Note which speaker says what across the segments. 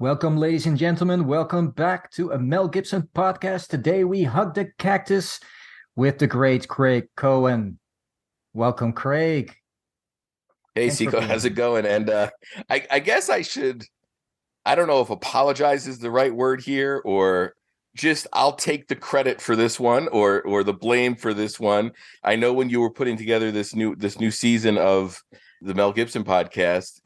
Speaker 1: Welcome, ladies and gentlemen. Welcome back to a Mel Gibson podcast. Today we hug the cactus with the great Craig Cohen. Welcome, Craig.
Speaker 2: Hey,
Speaker 1: Thanks for
Speaker 2: Seco,
Speaker 1: being
Speaker 2: how's it
Speaker 1: here.
Speaker 2: going? And I guess I don't know if apologize is the right word here, or just I'll take the credit for this one or the blame for this one. I know when you were putting together this new season of the Mel Gibson podcast,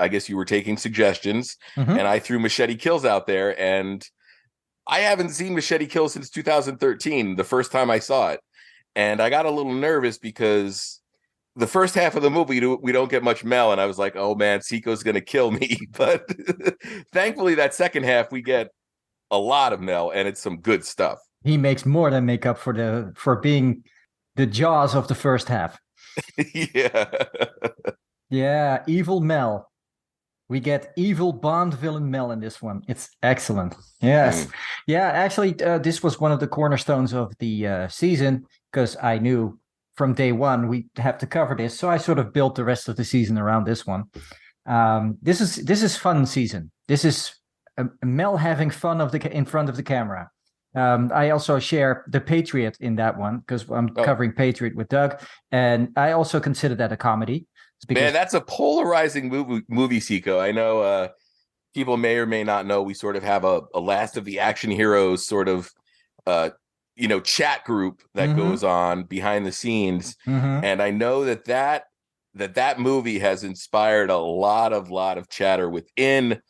Speaker 2: I guess you were taking suggestions, and
Speaker 1: Mhm.
Speaker 2: I threw Machete Kills out there, and I haven't seen Machete Kills since 2013, the first time I saw it. And I got a little nervous because the first half of the movie, we don't get much Mel, and I was like, "Oh man, Seiko's gonna kill me." But thankfully, that second half we get a lot of Mel, and it's some good stuff.
Speaker 1: He makes more than make up for being the jaws of the first half.
Speaker 2: Yeah,
Speaker 1: Yeah, evil Mel. We get evil Bond villain Mel in this one. It's excellent. Yes.
Speaker 2: Mm.
Speaker 1: Yeah, actually, this was one of the cornerstones of the season because I knew from day one we have to cover this. So I sort of built the rest of the season around this one. This is fun season. This is Mel having fun in front of the camera. I also share the Patriot in that one because I'm
Speaker 2: Oh
Speaker 1: covering Patriot with Doug, and I also consider that a comedy. It's
Speaker 2: man,
Speaker 1: because
Speaker 2: that's a polarizing movie, Seiko. I know people may or may not know we sort of have a last of the action heroes sort of uh chat group that
Speaker 1: mm-hmm,
Speaker 2: goes on behind the scenes,
Speaker 1: mm-hmm.
Speaker 2: and I know that movie has inspired a lot of chatter within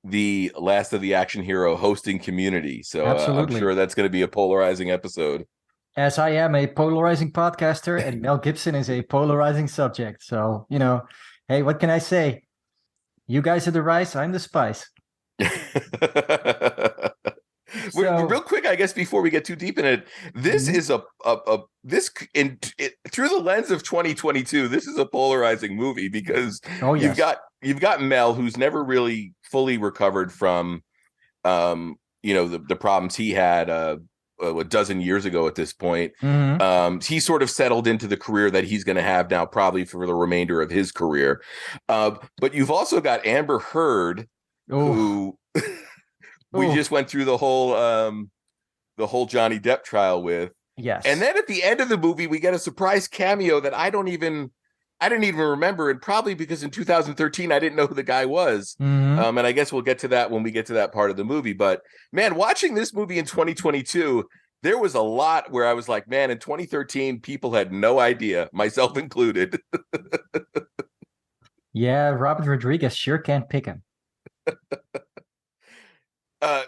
Speaker 2: the last of the action hero hosting community. So I'm
Speaker 1: Absolutely.
Speaker 2: sure that's going to be a polarizing episode.
Speaker 1: As I am a polarizing podcaster and Mel Gibson is a polarizing subject. So, hey, what can I say? You guys are the rice, I'm the spice.
Speaker 2: Real
Speaker 1: So,
Speaker 2: quick, I guess before we get too deep in it, this
Speaker 1: mhm.
Speaker 2: is through the lens of 2022. This is a polarizing movie because
Speaker 1: Oh,
Speaker 2: you've
Speaker 1: yes.
Speaker 2: got you've got Mel, who's never really fully recovered from the problems he had a dozen years ago at this point.
Speaker 1: Hmm.
Speaker 2: He sort of settled into the career that he's going to have now, probably for the remainder of his career. But you've also got Amber Heard,
Speaker 1: Oh,
Speaker 2: who we
Speaker 1: oh,
Speaker 2: just went through the whole Johnny Depp trial with. And
Speaker 1: yes.
Speaker 2: then at the end of the movie, we get a surprise cameo that I didn't even remember, and probably because in 2013 I didn't know who the guy was.
Speaker 1: Hmm.
Speaker 2: And I guess we'll get to that when we get to that part of the movie. But man, watching this movie in 2022, there was a lot where I was like, man, in 2013, people had no idea, myself included.
Speaker 1: Yeah, Robert Rodriguez sure can't pick him.
Speaker 2: uh,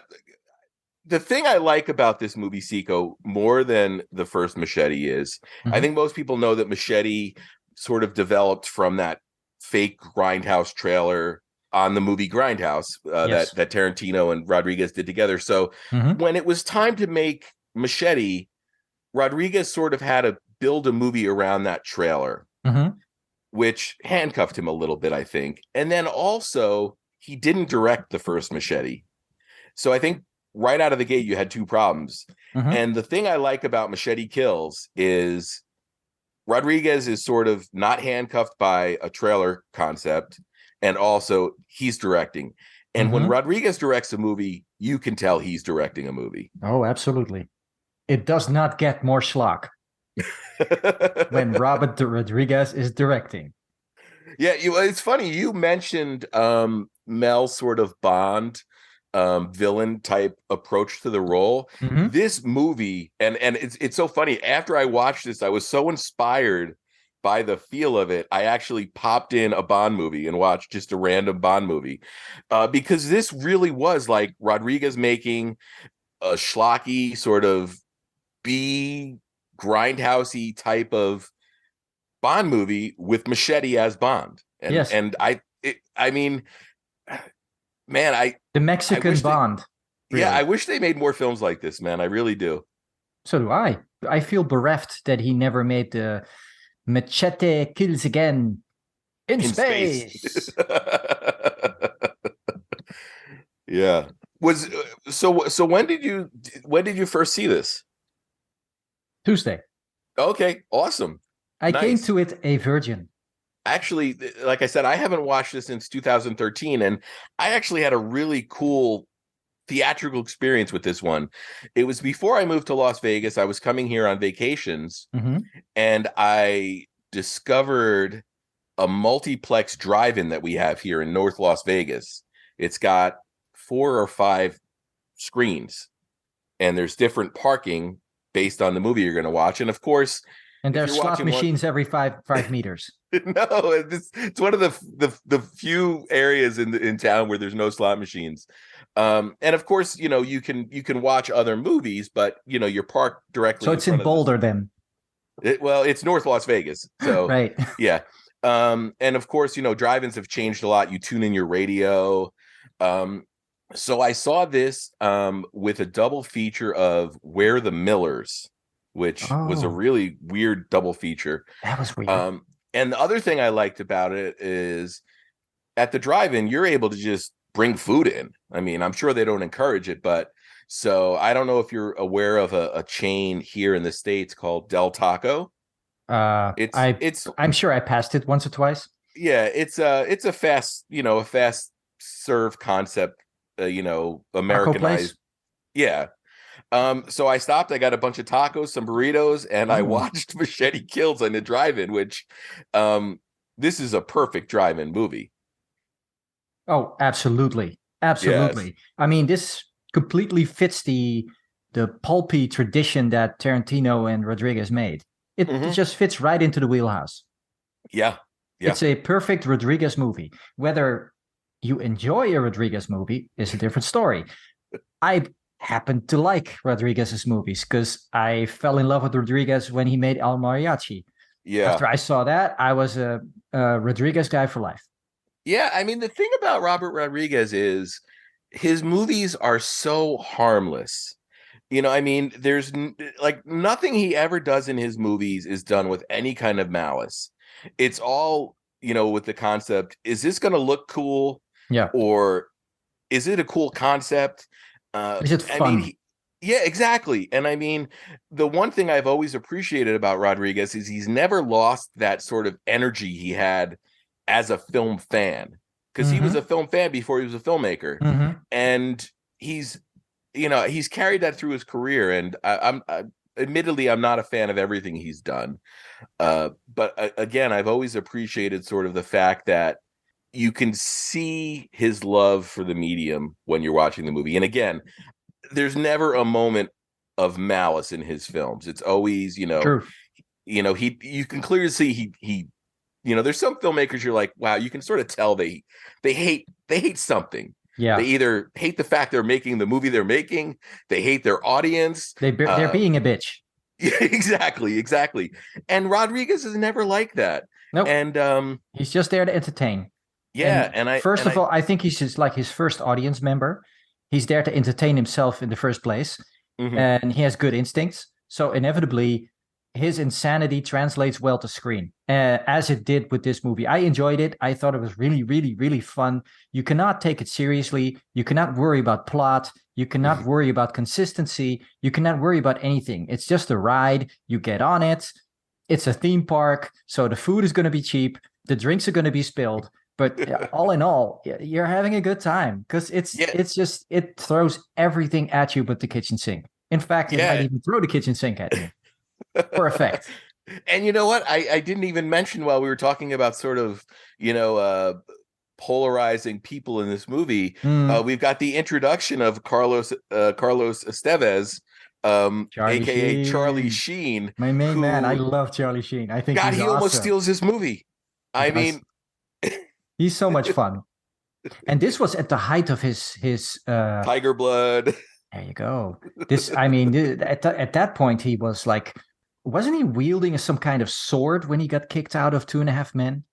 Speaker 2: the thing I like about this movie, Seiko, more than the first Machete is, I
Speaker 1: Hmm.
Speaker 2: think most people know that Machete sort of developed from that fake Grindhouse trailer on the movie Grindhouse that
Speaker 1: Yes.
Speaker 2: that Tarantino and Rodriguez did together. So
Speaker 1: Hmm.
Speaker 2: when it was time to make Machete, Rodriguez sort of had to build a movie around that trailer,
Speaker 1: Hmm.
Speaker 2: which handcuffed him a little bit, I think. And then also, he didn't direct the first Machete. So I think right out of the gate, you had two problems.
Speaker 1: Hmm.
Speaker 2: And the thing I like about Machete Kills is Rodriguez is sort of not handcuffed by a trailer concept. And also, he's directing. And when
Speaker 1: Hmm.
Speaker 2: Rodriguez directs a movie, you can tell he's directing a movie.
Speaker 1: Oh, absolutely. It does not get more schlock when Robert Rodriguez is directing.
Speaker 2: Yeah, it's funny. You mentioned Mel's sort of Bond villain type approach to the role.
Speaker 1: Hmm.
Speaker 2: This movie, and it's so funny. After I watched this, I was so inspired by the feel of it. I actually popped in a Bond movie and watched just a random Bond movie because this really was like Rodriguez making a schlocky sort of B grindhousey type of Bond movie with Machete as Bond. And
Speaker 1: Yes,
Speaker 2: and I mean, man,
Speaker 1: the
Speaker 2: I
Speaker 1: Mexican
Speaker 2: wish they
Speaker 1: Bond,
Speaker 2: yeah, I
Speaker 1: really.
Speaker 2: wish they made more films like this, man. I really do.
Speaker 1: So do I. I feel bereft that he never made the Machete Kills Again in
Speaker 2: In space.
Speaker 1: space.
Speaker 2: Yeah. Was so when did you first see this?
Speaker 1: Tuesday.
Speaker 2: Okay, awesome.
Speaker 1: I came
Speaker 2: Nice.
Speaker 1: to it a virgin.
Speaker 2: actually, like I said, I haven't watched this since 2013, and I actually had a really cool theatrical experience with this one. It was before I moved to Las Vegas. I was coming here on vacations,
Speaker 1: Hmm.
Speaker 2: and I discovered a multiplex drive-in that we have here in North Las Vegas. It's got 4 or 5 screens, and there's different parking based on the movie you're going to watch. And of course,
Speaker 1: And
Speaker 2: if
Speaker 1: there's
Speaker 2: you're
Speaker 1: slot
Speaker 2: watching one,
Speaker 1: machines every five meters.
Speaker 2: no, it's one of the few areas in town where there's no slot machines. And of course, you can watch other movies, but you're parked directly
Speaker 1: So
Speaker 2: in
Speaker 1: it's in
Speaker 2: front of this.
Speaker 1: Boulder then,
Speaker 2: Well, it's North Las Vegas, so
Speaker 1: right?
Speaker 2: yeah. And of course, drive-ins have changed a lot. You tune in your radio. So I saw this with a double feature of Where the Millers, which was a
Speaker 1: Oh,
Speaker 2: really weird double feature.
Speaker 1: that was weird.
Speaker 2: And the other thing I liked about it is at the drive-in, you're able to just bring food in. I mean, I'm sure they don't encourage it, but so I don't know if you're aware of a chain here in the States called Del Taco. It's
Speaker 1: I'm sure I passed it once or twice.
Speaker 2: yeah, it's a fast serve concept,
Speaker 1: Taco place.
Speaker 2: Americanized. Yeah. So I stopped, I got a bunch of tacos, some burritos, and I
Speaker 1: Oh,
Speaker 2: watched Machete Kills on the drive-in, which this is a perfect drive-in movie.
Speaker 1: oh, absolutely,
Speaker 2: Yes.
Speaker 1: absolutely. I mean, this completely fits the pulpy tradition that Tarantino and Rodriguez made. It
Speaker 2: Hmm.
Speaker 1: just fits right into the wheelhouse.
Speaker 2: Yeah. Yeah.
Speaker 1: It's a perfect Rodriguez movie. Whether you enjoy a Rodriguez movie is a different story. I happen to like Rodriguez's movies because I fell in love with Rodriguez when he made El Mariachi.
Speaker 2: Yeah.
Speaker 1: After I saw that, I was a Rodriguez guy for life.
Speaker 2: Yeah. I mean, the thing about Robert Rodriguez is his movies are so harmless. I mean, there's like nothing he ever does in his movies is done with any kind of malice. It's all, with the concept, is this going to look cool,
Speaker 1: Yeah.
Speaker 2: or is it a cool concept?
Speaker 1: Is it
Speaker 2: I mean,
Speaker 1: fun?
Speaker 2: yeah, exactly. And I mean, the one thing I've always appreciated about Rodriguez is he's never lost that sort of energy he had as a film fan, because he was
Speaker 1: Mm-hmm.
Speaker 2: a film fan before he was a filmmaker.
Speaker 1: Mm-hmm.
Speaker 2: And he's carried that through his career. And admittedly, I'm not a fan of everything he's done. But again, I've always appreciated sort of the fact that you can see his love for the medium when you're watching the movie. And again, there's never a moment of malice in his films. It's always,
Speaker 1: True.
Speaker 2: you can clearly see he there's some filmmakers you're like, wow, you can sort of tell they hate something. They
Speaker 1: Yeah.
Speaker 2: either hate the fact they're making the movie they're making, they hate their audience.
Speaker 1: They're being a bitch.
Speaker 2: Yeah, exactly. And Rodriguez is never like that.
Speaker 1: Nope.
Speaker 2: And
Speaker 1: He's just there to entertain.
Speaker 2: yeah,
Speaker 1: And
Speaker 2: and I
Speaker 1: first
Speaker 2: and
Speaker 1: of
Speaker 2: I
Speaker 1: all, I think he's just like his first audience member. He's there to entertain himself in the first place,
Speaker 2: mhm.
Speaker 1: and he has good instincts. So inevitably, his insanity translates well to screen, as it did with this movie. I enjoyed it. I thought it was really, really, really fun. You cannot take it seriously. You cannot worry about plot. You cannot worry about consistency. You cannot worry about anything. It's just a ride. You get on it. It's a theme park, so the food is going to be cheap. The drinks are going to be spilled. But all in all, you're having a good time because
Speaker 2: Yeah,
Speaker 1: it throws everything at you but the kitchen sink. In fact, it might
Speaker 2: yeah.
Speaker 1: even throw the kitchen sink at you for effect.
Speaker 2: And you know what? I didn't even mention while we were talking about sort of, polarizing people in this movie.
Speaker 1: Mm,
Speaker 2: We've got the introduction of Carlos Estevez,
Speaker 1: Charlie
Speaker 2: aka Charlie
Speaker 1: Sheen,
Speaker 2: Sheen,
Speaker 1: my main man. I
Speaker 2: who
Speaker 1: love Charlie Sheen. I think
Speaker 2: God,
Speaker 1: he's
Speaker 2: he almost
Speaker 1: awesome.
Speaker 2: steals his movie.
Speaker 1: He
Speaker 2: I
Speaker 1: does.
Speaker 2: mean,
Speaker 1: He's so much fun. And this was at the height of his.
Speaker 2: Tiger Blood.
Speaker 1: There you go. I mean, at that point, he was like, wasn't he wielding some kind of sword when he got kicked out of Two and a Half Men?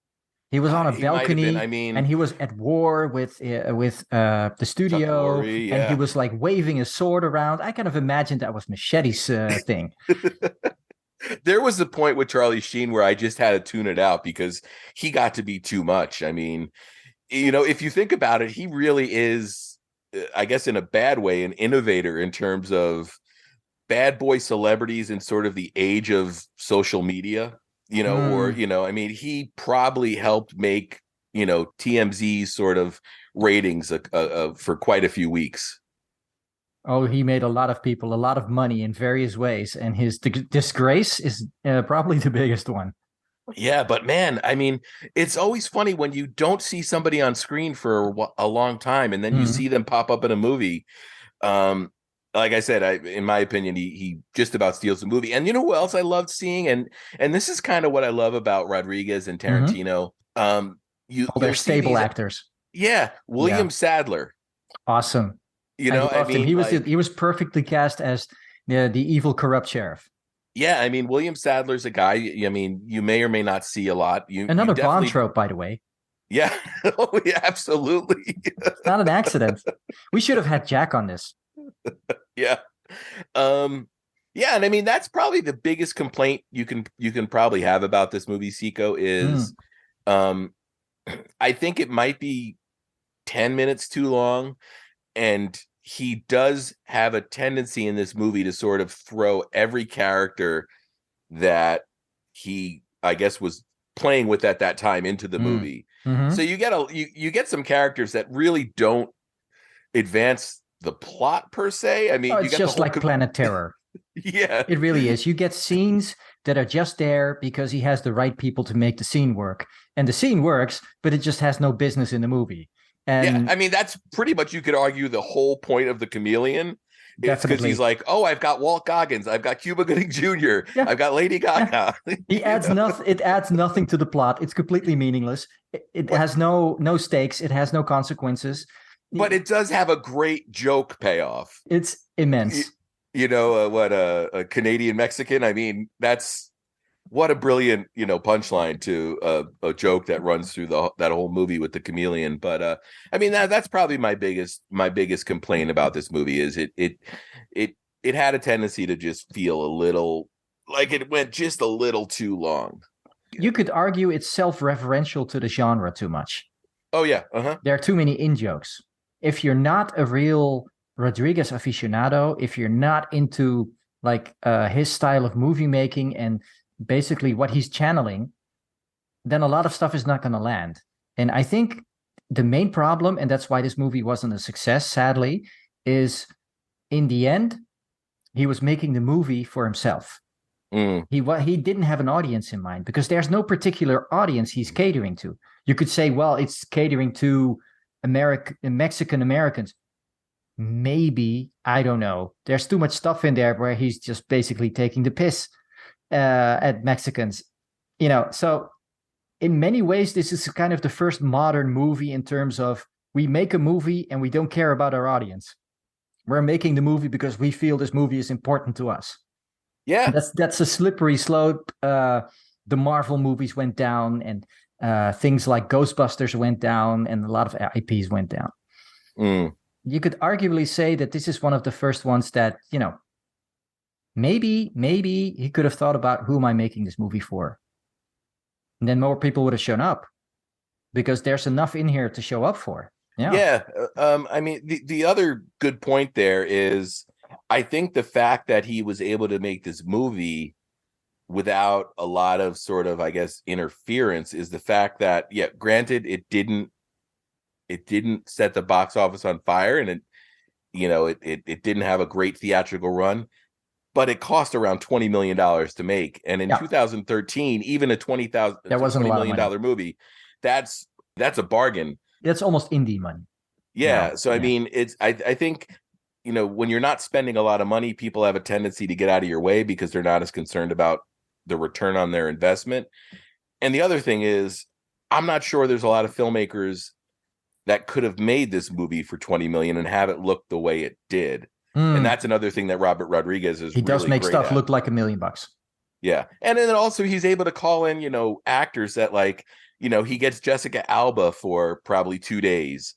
Speaker 1: He was on a
Speaker 2: He might have been. I
Speaker 1: balcony and
Speaker 2: mean,
Speaker 1: he was at war with the
Speaker 2: Chuck
Speaker 1: studio,
Speaker 2: Lorre,
Speaker 1: and he
Speaker 2: yeah.
Speaker 1: was like waving a sword around. I kind of imagined that was Machete's thing.
Speaker 2: There was a point with Charlie Sheen where I just had to tune it out because he got to be too much. I mean, if you think about it, he really is, I guess, in a bad way, an innovator in terms of bad boy celebrities in sort of the age of social media. or
Speaker 1: Mm.
Speaker 2: I mean, he probably helped make TMZ's sort of ratings for quite a few weeks.
Speaker 1: Oh, he made a lot of people a lot of money in various ways, and his disgrace is probably the biggest one.
Speaker 2: Yeah, but man, I mean, it's always funny when you don't see somebody on screen for a long time, and then you
Speaker 1: Mhm.
Speaker 2: see them pop up in a movie. Um, like I said, in my opinion, he just about steals the movie. And you know who else I loved seeing? And this is kind of what I love about Rodriguez and
Speaker 1: Mhm.
Speaker 2: Tarantino.
Speaker 1: Oh, they're
Speaker 2: You'll see
Speaker 1: stable
Speaker 2: these,
Speaker 1: actors.
Speaker 2: yeah,
Speaker 1: Yeah,
Speaker 2: William Sadler.
Speaker 1: awesome.
Speaker 2: You
Speaker 1: I
Speaker 2: know, I
Speaker 1: loved him.
Speaker 2: mean, like,
Speaker 1: He was perfectly cast as the evil corrupt sheriff.
Speaker 2: yeah, I mean, William Sadler's a guy. I mean, you may or may not see a lot. You
Speaker 1: Another Bond
Speaker 2: definitely,
Speaker 1: trope, by the way.
Speaker 2: yeah, oh yeah, absolutely,
Speaker 1: It's not an accident. We should have had Jack on this.
Speaker 2: yeah. Um, yeah, and I mean that's probably the biggest complaint you can probably have about this movie, Seiko, is
Speaker 1: Mm.
Speaker 2: um I think it might be 10 minutes too long, and he does have a tendency in this movie to sort of throw every character that he, I guess, was playing with at that time into the
Speaker 1: Mm.
Speaker 2: movie.
Speaker 1: Hmm.
Speaker 2: So you get some characters that really don't advance the plot per se. I
Speaker 1: Oh,
Speaker 2: mean, you
Speaker 1: it's
Speaker 2: got the
Speaker 1: just
Speaker 2: whole
Speaker 1: like Planet Terror.
Speaker 2: yeah.
Speaker 1: It really is. You get scenes that are just there because he has the right people to make the scene work. And the scene works, but it just has no business in the movie.
Speaker 2: Yeah,
Speaker 1: And
Speaker 2: I mean that's pretty much, you could argue, the whole point of the Chameleon. It's because he's
Speaker 1: definitely,
Speaker 2: like, oh, I've got Walt Goggins, I've got Cuba Gooding Jr.,
Speaker 1: yeah,
Speaker 2: I've got Lady
Speaker 1: yeah.
Speaker 2: Gaga.
Speaker 1: He
Speaker 2: You
Speaker 1: adds
Speaker 2: know?
Speaker 1: nothing. It adds nothing to the plot. It's completely meaningless. It
Speaker 2: But
Speaker 1: has no stakes. It has no consequences.
Speaker 2: but it does have a great joke payoff.
Speaker 1: It's
Speaker 2: You,
Speaker 1: immense.
Speaker 2: what a Canadian Mexican. I mean, that's what a brilliant punchline to a joke that runs through that whole movie with the chameleon. But I mean that's probably my biggest complaint about this movie is it had a tendency to just feel a little like it went just a little too long.
Speaker 1: You could argue it's self-referential to the genre too much.
Speaker 2: Oh yeah, uh-huh.
Speaker 1: There are too many in jokes. If you're not a real Rodriguez aficionado, if you're not into like his style of movie making and basically what he's channeling, then a lot of stuff is not going to land. And I think the main problem, and that's why this movie wasn't a success, sadly, is in the end, he was making the movie for himself.
Speaker 2: Mm.
Speaker 1: He didn't have an audience in mind because there's no particular audience he's catering to. You could say, well, it's catering to Mexican Americans. Maybe, I don't know. There's too much stuff in there where he's just basically taking the piss at Mexicans, So in many ways, this is kind of the first modern movie in terms of we make a movie and we don't care about our audience. We're making the movie because we feel this movie is important to us.
Speaker 2: Yeah.
Speaker 1: That's a slippery slope. The Marvel movies went down, and things like Ghostbusters went down, and a lot of IPs went down.
Speaker 2: Mm.
Speaker 1: You could arguably say that this is one of the first ones that, maybe he could have thought about who am I making this movie for? And then more people would have shown up because there's enough in here to show up for. Yeah.
Speaker 2: Yeah. I mean, the other good point there is I think the fact that he was able to make this movie without a lot of sort of, I guess, interference is the fact that, yeah, granted, it didn't set the box office on fire, and it didn't have a great theatrical run, but it cost around $20 million to make. And in 2013, even a $20 million movie, that's a bargain.
Speaker 1: That's almost indie money.
Speaker 2: Yeah. So, I mean, I think, when you're not spending a lot of money, people have a tendency to get out of your way because they're not as concerned about the return on their investment. And the other thing is, I'm not sure there's a lot of filmmakers that could have made this movie for 20 million and have it look the way it did. And that's another thing that Robert Rodriguez is
Speaker 1: he does
Speaker 2: really
Speaker 1: make
Speaker 2: great
Speaker 1: stuff
Speaker 2: at.
Speaker 1: look like $1 million.
Speaker 2: Yeah. And then also he's able to call in, actors that he gets Jessica Alba for probably 2 days.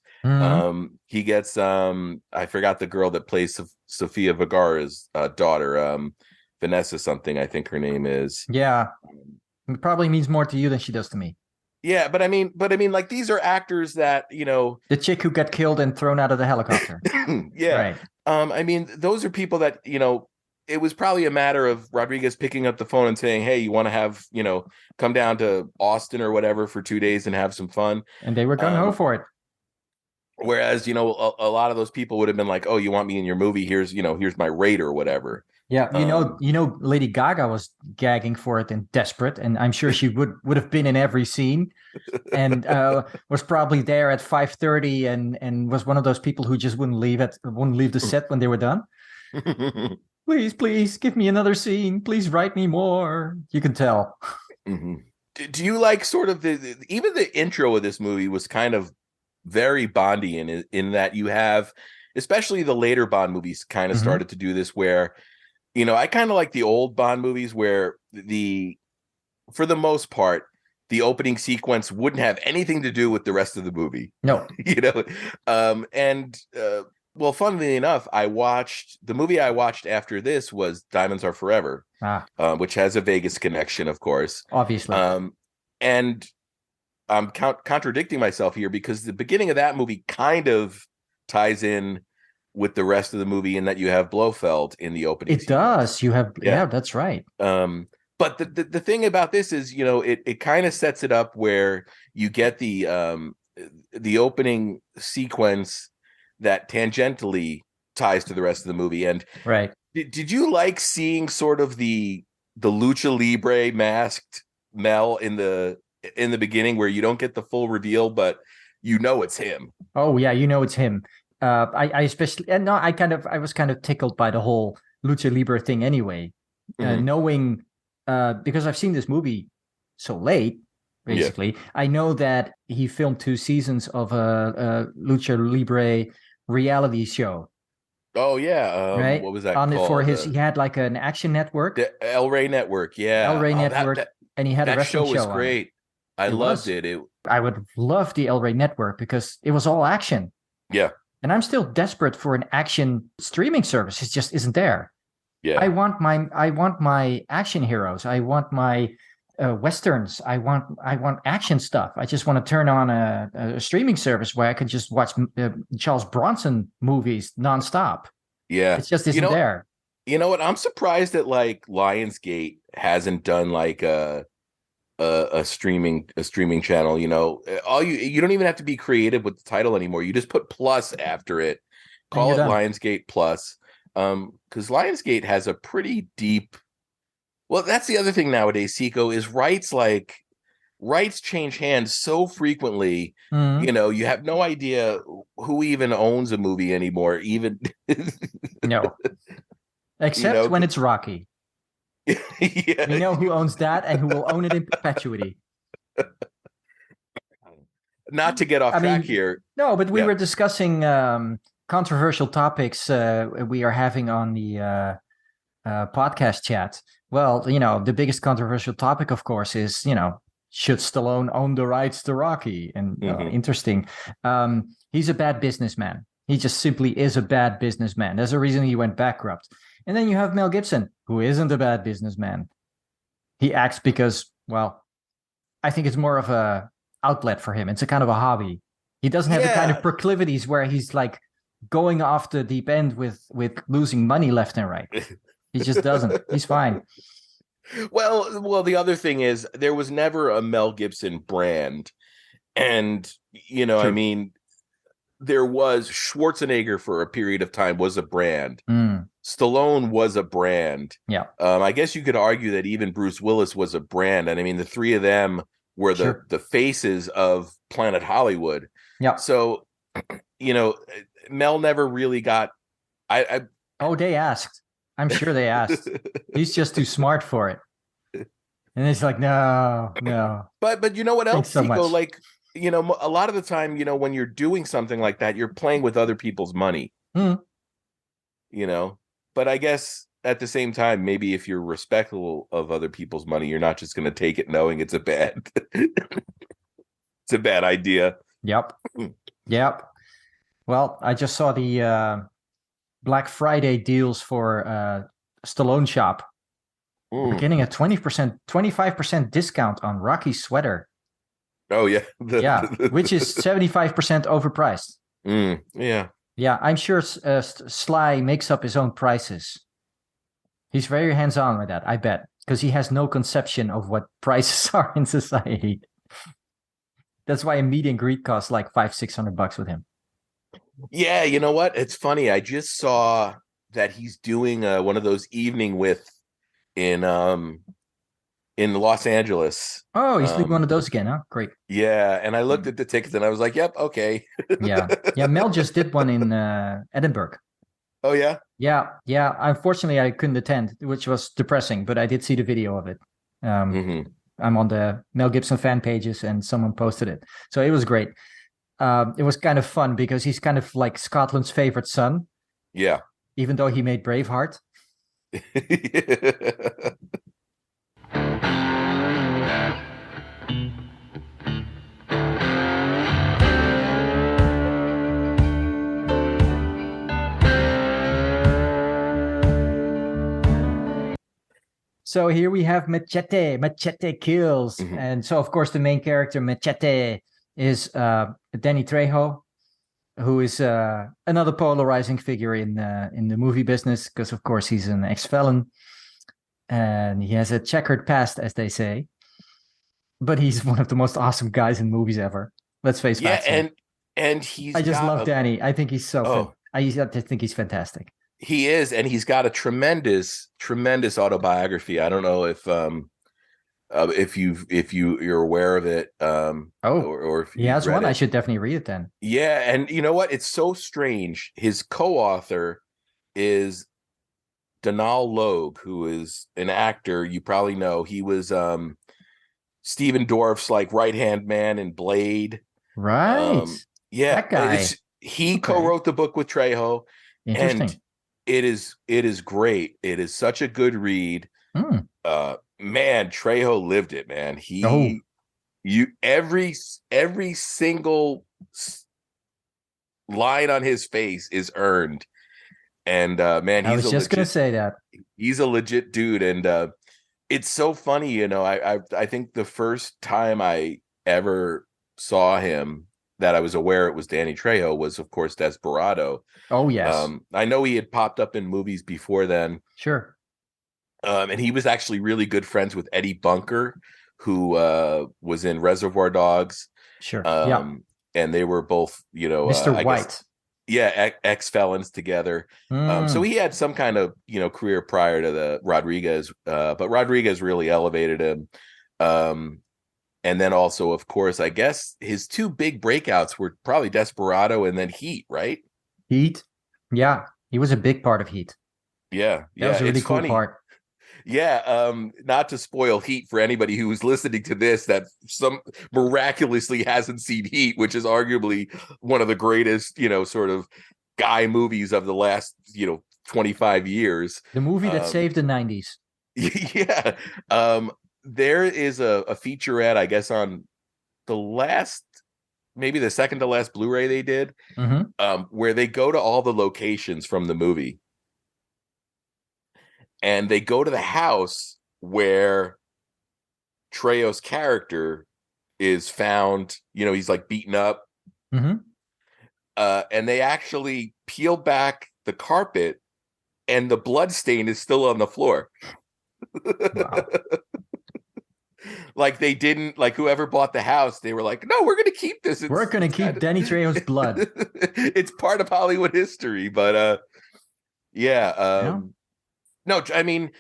Speaker 2: He gets I forgot the girl that plays Sofia Vergara's daughter, Vanessa something, I think her name is.
Speaker 1: Yeah. It probably means more to you than she does to me.
Speaker 2: Yeah, but I mean, like, these are actors that,
Speaker 1: the chick who got killed and thrown out of the helicopter.
Speaker 2: Yeah.
Speaker 1: Right.
Speaker 2: I mean, those are people that, it was probably a matter of Rodriguez picking up the phone and saying, "Hey, you want to have, come down to Austin or whatever for 2 days and have some fun."
Speaker 1: And they were gung ho for it.
Speaker 2: Whereas, a lot of those people would have been like, "Oh, you want me in your movie? Here's my rate or whatever."
Speaker 1: Yeah, Lady Gaga was gagging for it and desperate, and I'm sure she would have been in every scene, and was probably there at 5:30, and was one of those people who just wouldn't leave the set when they were done. Please give me another scene. Please write me more. You can tell.
Speaker 2: Mm-hmm. Do you like sort of even the intro of this movie was kind of very Bondy in that you have, especially the later Bond movies kind of started to do this where, I kind of like the old Bond movies where for the most part, the opening sequence wouldn't have anything to do with the rest of the movie.
Speaker 1: No.
Speaker 2: Well, funnily enough, the movie I watched after this was Diamonds Are Forever, which has a Vegas connection, of course.
Speaker 1: Obviously.
Speaker 2: And I'm contradicting myself here because the beginning of that movie kind of ties in with the rest of the movie in that you have Blofeld in the opening.
Speaker 1: It does. You have, yeah, that's right.
Speaker 2: But the thing about this is, it kind of sets it up where you get the opening sequence that tangentially ties to the rest of the movie. And
Speaker 1: right.
Speaker 2: Did you like seeing sort of the Lucha Libre masked Mel in the beginning where you don't get the full reveal, but it's him?
Speaker 1: Oh yeah, it's him. I especially, and no, I was kind of tickled by the whole Lucha Libre thing anyway, knowing because I've seen this movie so late. Basically, yeah. I know that he filmed 2 seasons of a Lucha Libre reality show.
Speaker 2: Oh yeah,
Speaker 1: right.
Speaker 2: What was that
Speaker 1: on
Speaker 2: called?
Speaker 1: For his, he had like an action network,
Speaker 2: the El Rey Network. Yeah,
Speaker 1: El Rey Network, and he had a wrestling show.
Speaker 2: Was great. I loved it.
Speaker 1: I would love the El Rey Network because it was all action.
Speaker 2: Yeah,
Speaker 1: and I'm still desperate for an action streaming service. It just isn't there.
Speaker 2: Yeah,
Speaker 1: I want my action heroes. I want my westerns. I want action stuff. I just want to turn on a streaming service where I can just watch Charles Bronson movies nonstop.
Speaker 2: Yeah,
Speaker 1: it just isn't there.
Speaker 2: You know what? I'm surprised that like Lionsgate hasn't done like a streaming channel. You don't even have to be creative with the title anymore. You just put plus after it. Call it done. Lionsgate Plus. Because Lionsgate has a pretty deep. Well, that's the other thing nowadays, Seiko, is rights change hands so frequently. You have no idea who even owns a movie anymore. Even
Speaker 1: no, except when it's Rocky.
Speaker 2: Yeah.
Speaker 1: We know who owns that and who will own it in perpetuity.
Speaker 2: Not to get off track here.
Speaker 1: No, but we were discussing controversial topics we are having on the podcast chat. Well, the biggest controversial topic, of course, is, should Stallone own the rights to Rocky? And interesting. He's a bad businessman. He just simply is a bad businessman. There's a reason he went bankrupt. And then you have Mel Gibson, who isn't a bad businessman. He acts because, well, I think it's more of a outlet for him. It's a kind of a hobby. He doesn't have the kind of proclivities where he's like going off the deep end with losing money left and right. He just doesn't. He's fine.
Speaker 2: Well, the other thing is there was never a Mel Gibson brand. And,
Speaker 1: True.
Speaker 2: I mean, there was Schwarzenegger for a period of time was a brand. Stallone was a brand.
Speaker 1: Yeah.
Speaker 2: I guess you could argue that even Bruce Willis was a brand. And I mean, the three of them were the faces of Planet Hollywood.
Speaker 1: Yeah.
Speaker 2: So, Mel never really got.
Speaker 1: They asked. I'm sure they asked. He's just too smart for it. And it's like, no.
Speaker 2: But you know what else,
Speaker 1: so
Speaker 2: Nico? Like, a lot of the time, when you're doing something like that, you're playing with other people's money. But I guess at the same time, maybe if you're respectful of other people's money, you're not just going to take it knowing it's a bad idea.
Speaker 1: Yep. Well, I just saw the Black Friday deals for Stallone Shop. We're getting a 25% discount on Rocky's sweater.
Speaker 2: Oh, yeah.
Speaker 1: Which is 75% overpriced.
Speaker 2: Yeah.
Speaker 1: Yeah, I'm sure Sly makes up his own prices. He's very hands-on with that, I bet, because he has no conception of what prices are in society. That's why a meet and greet costs like $500-600 with him.
Speaker 2: Yeah, you know what? It's funny. I just saw that he's doing one of those evening with in in Los Angeles.
Speaker 1: Oh, he's doing one of those again, huh? Great.
Speaker 2: Yeah, and I looked at the tickets and I was like, "Yep, okay."
Speaker 1: Yeah. Yeah, Mel just did one in Edinburgh.
Speaker 2: Oh yeah.
Speaker 1: Yeah, yeah. Unfortunately, I couldn't attend, which was depressing, but I did see the video of it.
Speaker 2: Hmm.
Speaker 1: I'm on the Mel Gibson fan pages and someone posted it. So it was great. It was kind of fun because he's kind of like Scotland's favorite son,
Speaker 2: Yeah.
Speaker 1: even though he made Braveheart. So here we have Machete. Machete kills.
Speaker 2: Mhm.
Speaker 1: And so, of course, the main character, Machete, is Danny Trejo, who is another polarizing figure in the movie business because, of course, he's an ex-felon and he has a checkered past, as they say. But he's one of the most awesome guys in movies ever. Let's face
Speaker 2: Yeah,
Speaker 1: facts here.
Speaker 2: and he's
Speaker 1: I just
Speaker 2: got
Speaker 1: love Danny. I think he's so
Speaker 2: oh,
Speaker 1: I just think he's fantastic.
Speaker 2: he is, and he's got a tremendous autobiography. I don't know if you're aware of it,
Speaker 1: Oh,
Speaker 2: or if
Speaker 1: he
Speaker 2: you've
Speaker 1: has
Speaker 2: read
Speaker 1: one. I
Speaker 2: it.
Speaker 1: should definitely read it then.
Speaker 2: Yeah, and you know what? It's so strange. His co-author is Donal Logue, who is an actor you probably know. He was Stephen Dorff's like right-hand man in Blade.
Speaker 1: Right.
Speaker 2: Yeah,
Speaker 1: That guy.
Speaker 2: he
Speaker 1: Okay.
Speaker 2: co-wrote the book with Trejo, and
Speaker 1: Interesting.
Speaker 2: it is great. It is such a good read.
Speaker 1: Hmm.
Speaker 2: Man, Trejo lived it, man.
Speaker 1: Oh,
Speaker 2: You every single line on his face is earned. And man,
Speaker 1: I was just gonna say that.
Speaker 2: he's a legit dude. And it's so funny, I think the first time I ever saw him that I was aware it was Danny Trejo was, of course, Desperado.
Speaker 1: Oh yes,
Speaker 2: I know he had popped up in movies before then.
Speaker 1: sure,
Speaker 2: And he was actually really good friends with Eddie Bunker, who was in Reservoir Dogs.
Speaker 1: sure. Yeah,
Speaker 2: And they were both,
Speaker 1: Mr.
Speaker 2: I guess,
Speaker 1: White.
Speaker 2: yeah, ex-felons together. So
Speaker 1: Mm.
Speaker 2: he had some kind of, career prior to the Rodriguez, but Rodriguez really elevated him. And then also, of course, I guess his two big breakouts were probably Desperado and then Heat, right?
Speaker 1: Heat. Yeah, he was a big part of Heat.
Speaker 2: Yeah,
Speaker 1: That
Speaker 2: yeah.
Speaker 1: was a really
Speaker 2: It's
Speaker 1: cool
Speaker 2: funny.
Speaker 1: part.
Speaker 2: Yeah, not to spoil Heat for anybody who's listening to this that some miraculously hasn't seen Heat, which is arguably one of the greatest, sort of guy movies of the last, 25 years.
Speaker 1: The movie that
Speaker 2: Um,
Speaker 1: saved the '90s.
Speaker 2: yeah. There is a featurette, I guess, on the last, maybe the second to last Blu-ray they did,
Speaker 1: Mm-hmm.
Speaker 2: where they go to all the locations from the movie. And they go to the house where Trejo's character is found. He's like beaten up.
Speaker 1: Mm-hmm.
Speaker 2: And they actually peel back the carpet and the blood stain is still on the floor.
Speaker 1: Wow.
Speaker 2: Like they didn't, like whoever bought the house, they were like, no, we're going to keep this.
Speaker 1: We're gonna
Speaker 2: It's
Speaker 1: keep Danny Trejo's blood.
Speaker 2: it's part of Hollywood history. But yeah.
Speaker 1: Yeah.
Speaker 2: No, I mean,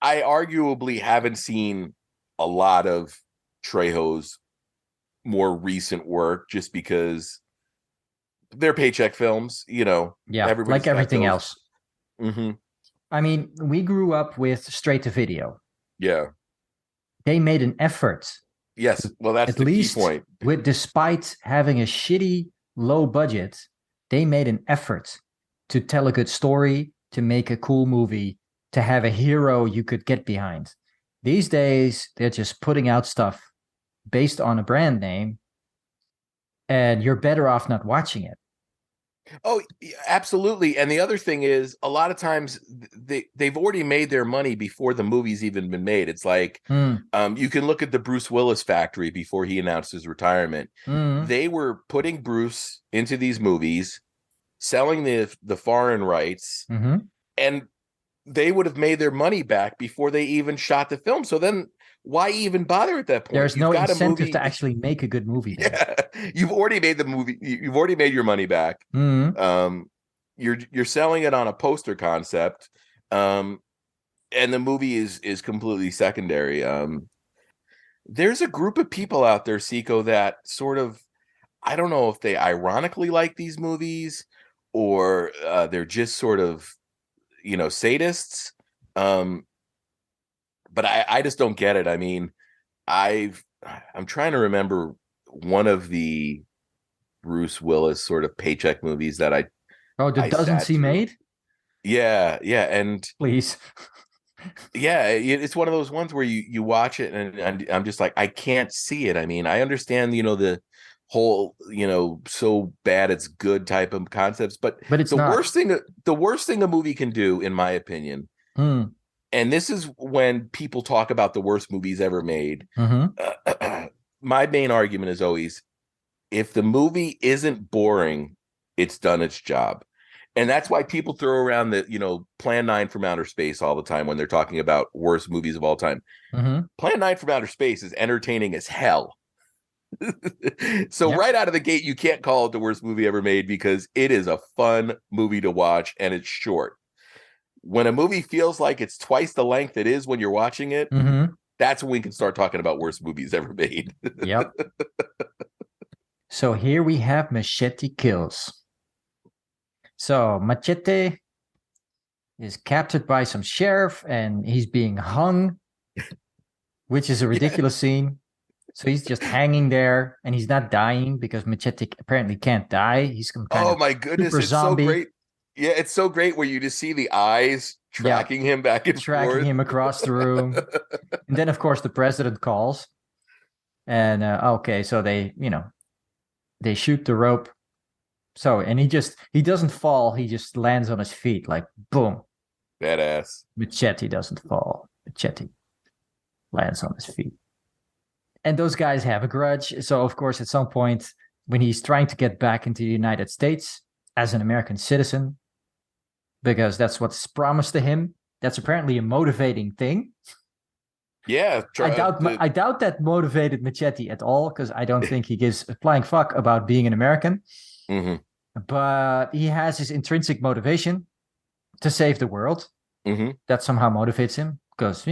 Speaker 2: I arguably haven't seen a lot of Trejo's more recent work just because they're paycheck films,
Speaker 1: Yeah,
Speaker 2: everybody's
Speaker 1: like
Speaker 2: got
Speaker 1: everything
Speaker 2: those.
Speaker 1: else.
Speaker 2: Mm-hmm.
Speaker 1: I mean, we grew up with straight to video.
Speaker 2: Yeah.
Speaker 1: They made an effort,
Speaker 2: Yes. Well, that's
Speaker 1: at
Speaker 2: the key
Speaker 1: least
Speaker 2: point.
Speaker 1: despite having a shitty low budget, they made an effort to tell a good story, to make a cool movie, to have a hero you could get behind. These days, they're just putting out stuff based on a brand name, and you're better off not watching it.
Speaker 2: Oh, absolutely. And the other thing is, a lot of times they've already made their money before the movie's even been made. It's like, you can look at the Bruce Willis factory before he announced his retirement. They were putting Bruce into these movies, selling the foreign rights, and they would have made their money back before they even shot the film. So then why even bother at that point?
Speaker 1: There's
Speaker 2: You've
Speaker 1: no
Speaker 2: got a
Speaker 1: incentive
Speaker 2: movie.
Speaker 1: to actually make a good movie then.
Speaker 2: Yeah, you've already made the movie. You've already made your money back.
Speaker 1: Mhm.
Speaker 2: You're selling it on a poster concept, and the movie is completely secondary. There's a group of people out there, Seiko, that sort of, I don't know if they ironically like these movies or they're just sort of, sadists. But I just don't get it. I mean, I'm trying to remember one of the Bruce Willis sort of paycheck movies that
Speaker 1: Oh, the
Speaker 2: I
Speaker 1: Doesn't
Speaker 2: sat
Speaker 1: See
Speaker 2: through.
Speaker 1: Made?
Speaker 2: Yeah, and
Speaker 1: Please.
Speaker 2: yeah, it's one of those ones where you watch it and I'm just like, I can't see it. I mean, I understand, the whole, so bad it's good type of concepts, but
Speaker 1: But it's
Speaker 2: the
Speaker 1: not.
Speaker 2: worst thing a movie can do, in my opinion,
Speaker 1: Mm.
Speaker 2: and this is when people talk about the worst movies ever made.
Speaker 1: Mm-hmm.
Speaker 2: My main argument is always, if the movie isn't boring, it's done its job. And that's why people throw around the, Plan 9 from Outer Space all the time when they're talking about worst movies of all time.
Speaker 1: Mm-hmm.
Speaker 2: Plan 9 from Outer Space is entertaining as hell. So
Speaker 1: Yep.
Speaker 2: right out of the gate, you can't call it the worst movie ever made because it is a fun movie to watch and it's short. When a movie feels like it's twice the length it is when you're watching it,
Speaker 1: Mm-hmm.
Speaker 2: that's when we can start talking about worst movies ever made.
Speaker 1: Yep. So here we have Machete Kills. So Machete is captured by some sheriff and he's being hung, which is a ridiculous scene. So he's just hanging there and he's not dying because Machete apparently can't die. He's some kind
Speaker 2: Oh
Speaker 1: of
Speaker 2: my goodness,
Speaker 1: super
Speaker 2: it's so
Speaker 1: zombie.
Speaker 2: great. Yeah, it's so great where you just see the eyes
Speaker 1: Yeah,
Speaker 2: tracking him back and
Speaker 1: tracking
Speaker 2: forth.
Speaker 1: him across the room. And then, of course, the president calls. And okay, so they shoot the rope. So, and he doesn't fall. He just lands on his feet like boom.
Speaker 2: Badass.
Speaker 1: Machete doesn't fall. Machete lands on his feet. And those guys have a grudge. So, of course, at some point, when he's trying to get back into the United States as an American citizen, because that's what's promised to him, that's apparently a motivating thing.
Speaker 2: Yeah,
Speaker 1: I doubt that motivated Machete at all, because I don't think he gives a flying fuck about being an American.
Speaker 2: mm-hmm,
Speaker 1: But he has his intrinsic motivation to save the world.
Speaker 2: mm-hmm.
Speaker 1: That somehow motivates him, because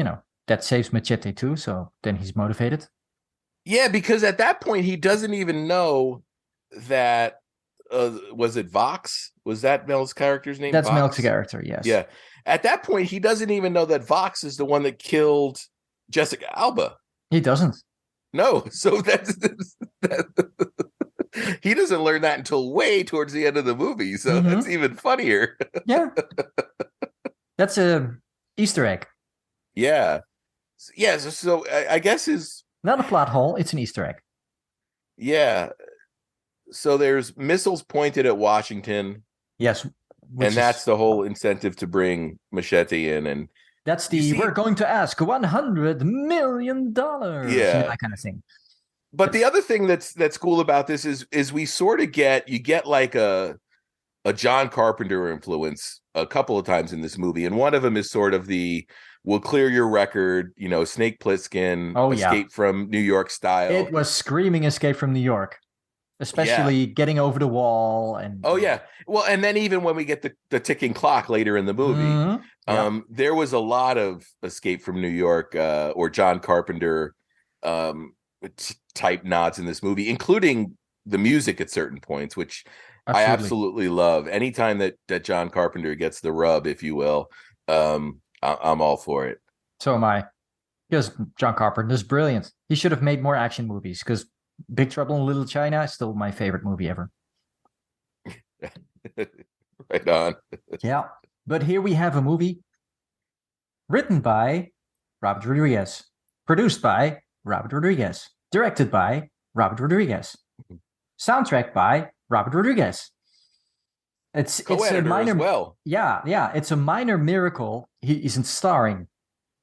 Speaker 1: that saves Machete too. So then he's motivated.
Speaker 2: Yeah, because at that point he doesn't even know that was it Vox? Was that Mel's character's name?
Speaker 1: That's
Speaker 2: Vox?
Speaker 1: Mel's character, yes.
Speaker 2: Yeah. At that point, he doesn't even know that Vox is the one that killed Jessica Alba.
Speaker 1: He doesn't.
Speaker 2: No, so he doesn't learn that until way towards the end of the movie. So that's even funnier.
Speaker 1: Yeah. That's a Easter egg.
Speaker 2: Yeah. Yeah. So I guess
Speaker 1: Not a plot hole. It's an Easter egg.
Speaker 2: Yeah. So there's missiles pointed at Washington.
Speaker 1: Yes.
Speaker 2: And that's the whole incentive to bring Machete in. And
Speaker 1: that's we're going to ask $100 million.
Speaker 2: Yeah.
Speaker 1: That kind of thing.
Speaker 2: But the other thing that's cool about this is we sort of get like a John Carpenter influence a couple of times in this movie. And one of them is sort of we'll clear your record, Snake Plissken, Escape from New York style.
Speaker 1: It was screaming Escape from New York, especially getting over the wall. And
Speaker 2: yeah. Well, and then even when we get the ticking clock later in the movie, there was a lot of Escape from New York or John Carpenter type nods in this movie, including the music at certain points, which I absolutely love. Anytime that John Carpenter gets the rub, if you will, I'm all for it.
Speaker 1: So am I. Because John Carpenter is brilliant. He should have made more action movies, because Big Trouble in Little China is still my favorite movie ever.
Speaker 2: Right on.
Speaker 1: Yeah. But here we have a movie written by Robert Rodriguez, produced by Robert Rodriguez, directed by Robert Rodriguez, soundtrack by Robert Rodriguez. It's a minor,
Speaker 2: as well.
Speaker 1: Yeah. It's a minor miracle he isn't starring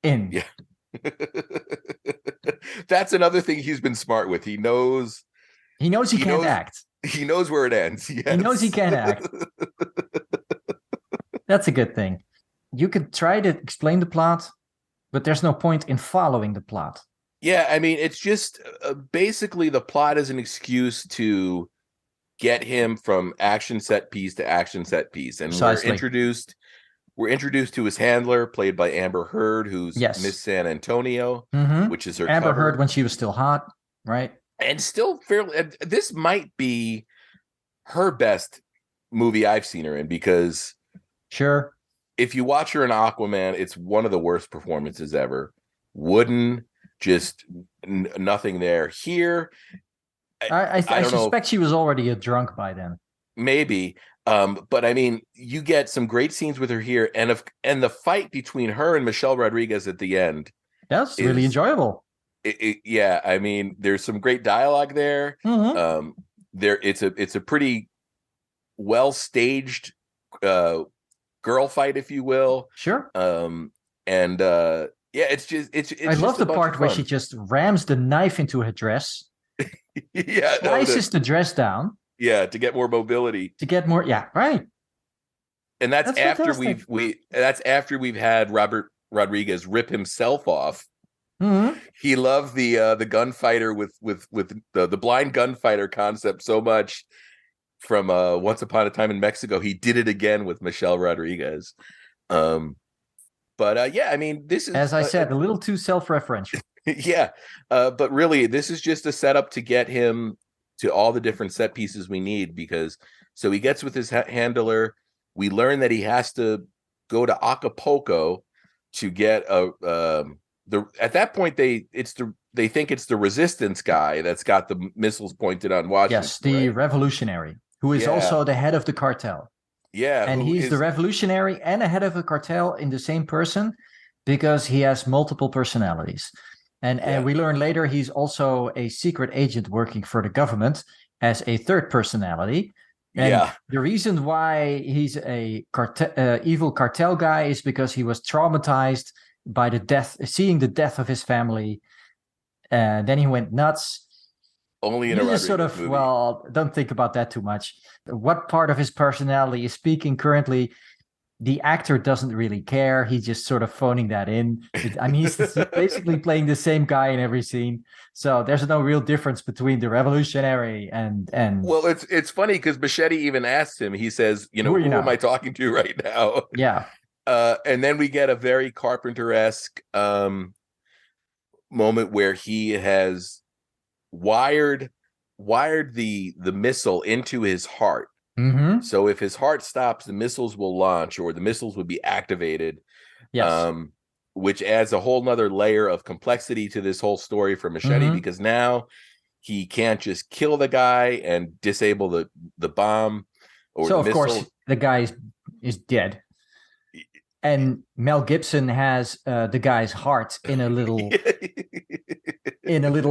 Speaker 1: in.
Speaker 2: Yeah. That's another thing he's been smart with. He knows
Speaker 1: he can't act.
Speaker 2: He knows where it ends. Yes.
Speaker 1: He knows he can't act. That's a good thing. you could try to explain the plot, but there's no point in following the plot.
Speaker 2: Yeah, I mean, it's just basically the plot is an excuse to get him from action set piece to action set piece, and
Speaker 1: Precisely.
Speaker 2: we're introduced to his handler, played by Amber Heard, who's
Speaker 1: Yes.
Speaker 2: Miss San Antonio, which is her
Speaker 1: Amber
Speaker 2: cover.
Speaker 1: Heard when she was still hot, right?
Speaker 2: And still fairly. This might be her best movie I've seen her in, because
Speaker 1: Sure.
Speaker 2: if you watch her in Aquaman, it's one of the worst performances ever. Wooden, just nothing there. Here,
Speaker 1: I
Speaker 2: don't know.
Speaker 1: suspect she was already a drunk by then.
Speaker 2: Maybe. But I mean, you get some great scenes with her here, and the fight between her and Michelle Rodriguez at the end.
Speaker 1: That's really enjoyable.
Speaker 2: Yeah, I mean, there's some great dialogue there. It's a pretty well staged girl fight, if you will.
Speaker 1: Sure.
Speaker 2: Yeah, it's
Speaker 1: I love the part where she just rams the knife into her dress.
Speaker 2: Yeah,
Speaker 1: slices the dress down.
Speaker 2: Yeah, to get more mobility.
Speaker 1: To get more, yeah, right.
Speaker 2: And that's after
Speaker 1: fantastic.
Speaker 2: that's after we've had Robert Rodriguez rip himself off.
Speaker 1: Mm-hmm.
Speaker 2: He loved the gunfighter with the blind gunfighter concept so much from Once Upon a Time in Mexico. He did it again with Michelle Rodriguez. But yeah, I mean, this is,
Speaker 1: as I said, a little too self-referential.
Speaker 2: Yeah, but really, this is just a setup to get him to all the different set pieces we need, because so he gets with his handler. We learn that he has to go to Acapulco to get at that point they think it's the resistance guy that's got the missiles pointed on Washington.
Speaker 1: Yes, the revolutionary, who is also the head of the cartel.
Speaker 2: Yeah,
Speaker 1: and he's the revolutionary and a head of a cartel in the same person, because he has multiple personalities. And we learn later he's also a secret agent working for the government as a third personality. And the reason why he's a evil cartel guy is because he was traumatized by seeing the death of his family. Then he went nuts.
Speaker 2: Only in a Rodriguez
Speaker 1: sort of
Speaker 2: movie.
Speaker 1: Well, don't think about that too much. What part of his personality is speaking currently? The actor doesn't really care. He's just sort of phoning that in. I mean, he's basically playing the same guy in every scene. So there's no real difference between the revolutionary and.
Speaker 2: Well, it's funny because Machete even asks him. He says, who am I talking to right now?
Speaker 1: Yeah.
Speaker 2: And then we get a very Carpenter-esque moment where he has wired the missile into his heart.
Speaker 1: Mm-hmm.
Speaker 2: So if his heart stops, the missiles will launch, or the missiles would be activated.
Speaker 1: Yes.
Speaker 2: Which adds a whole nother layer of complexity to this whole story for Machete, because now he can't just kill the guy and disable the bomb or the missile. Of course
Speaker 1: the guy is dead. And Mel Gibson has the guy's heart in a little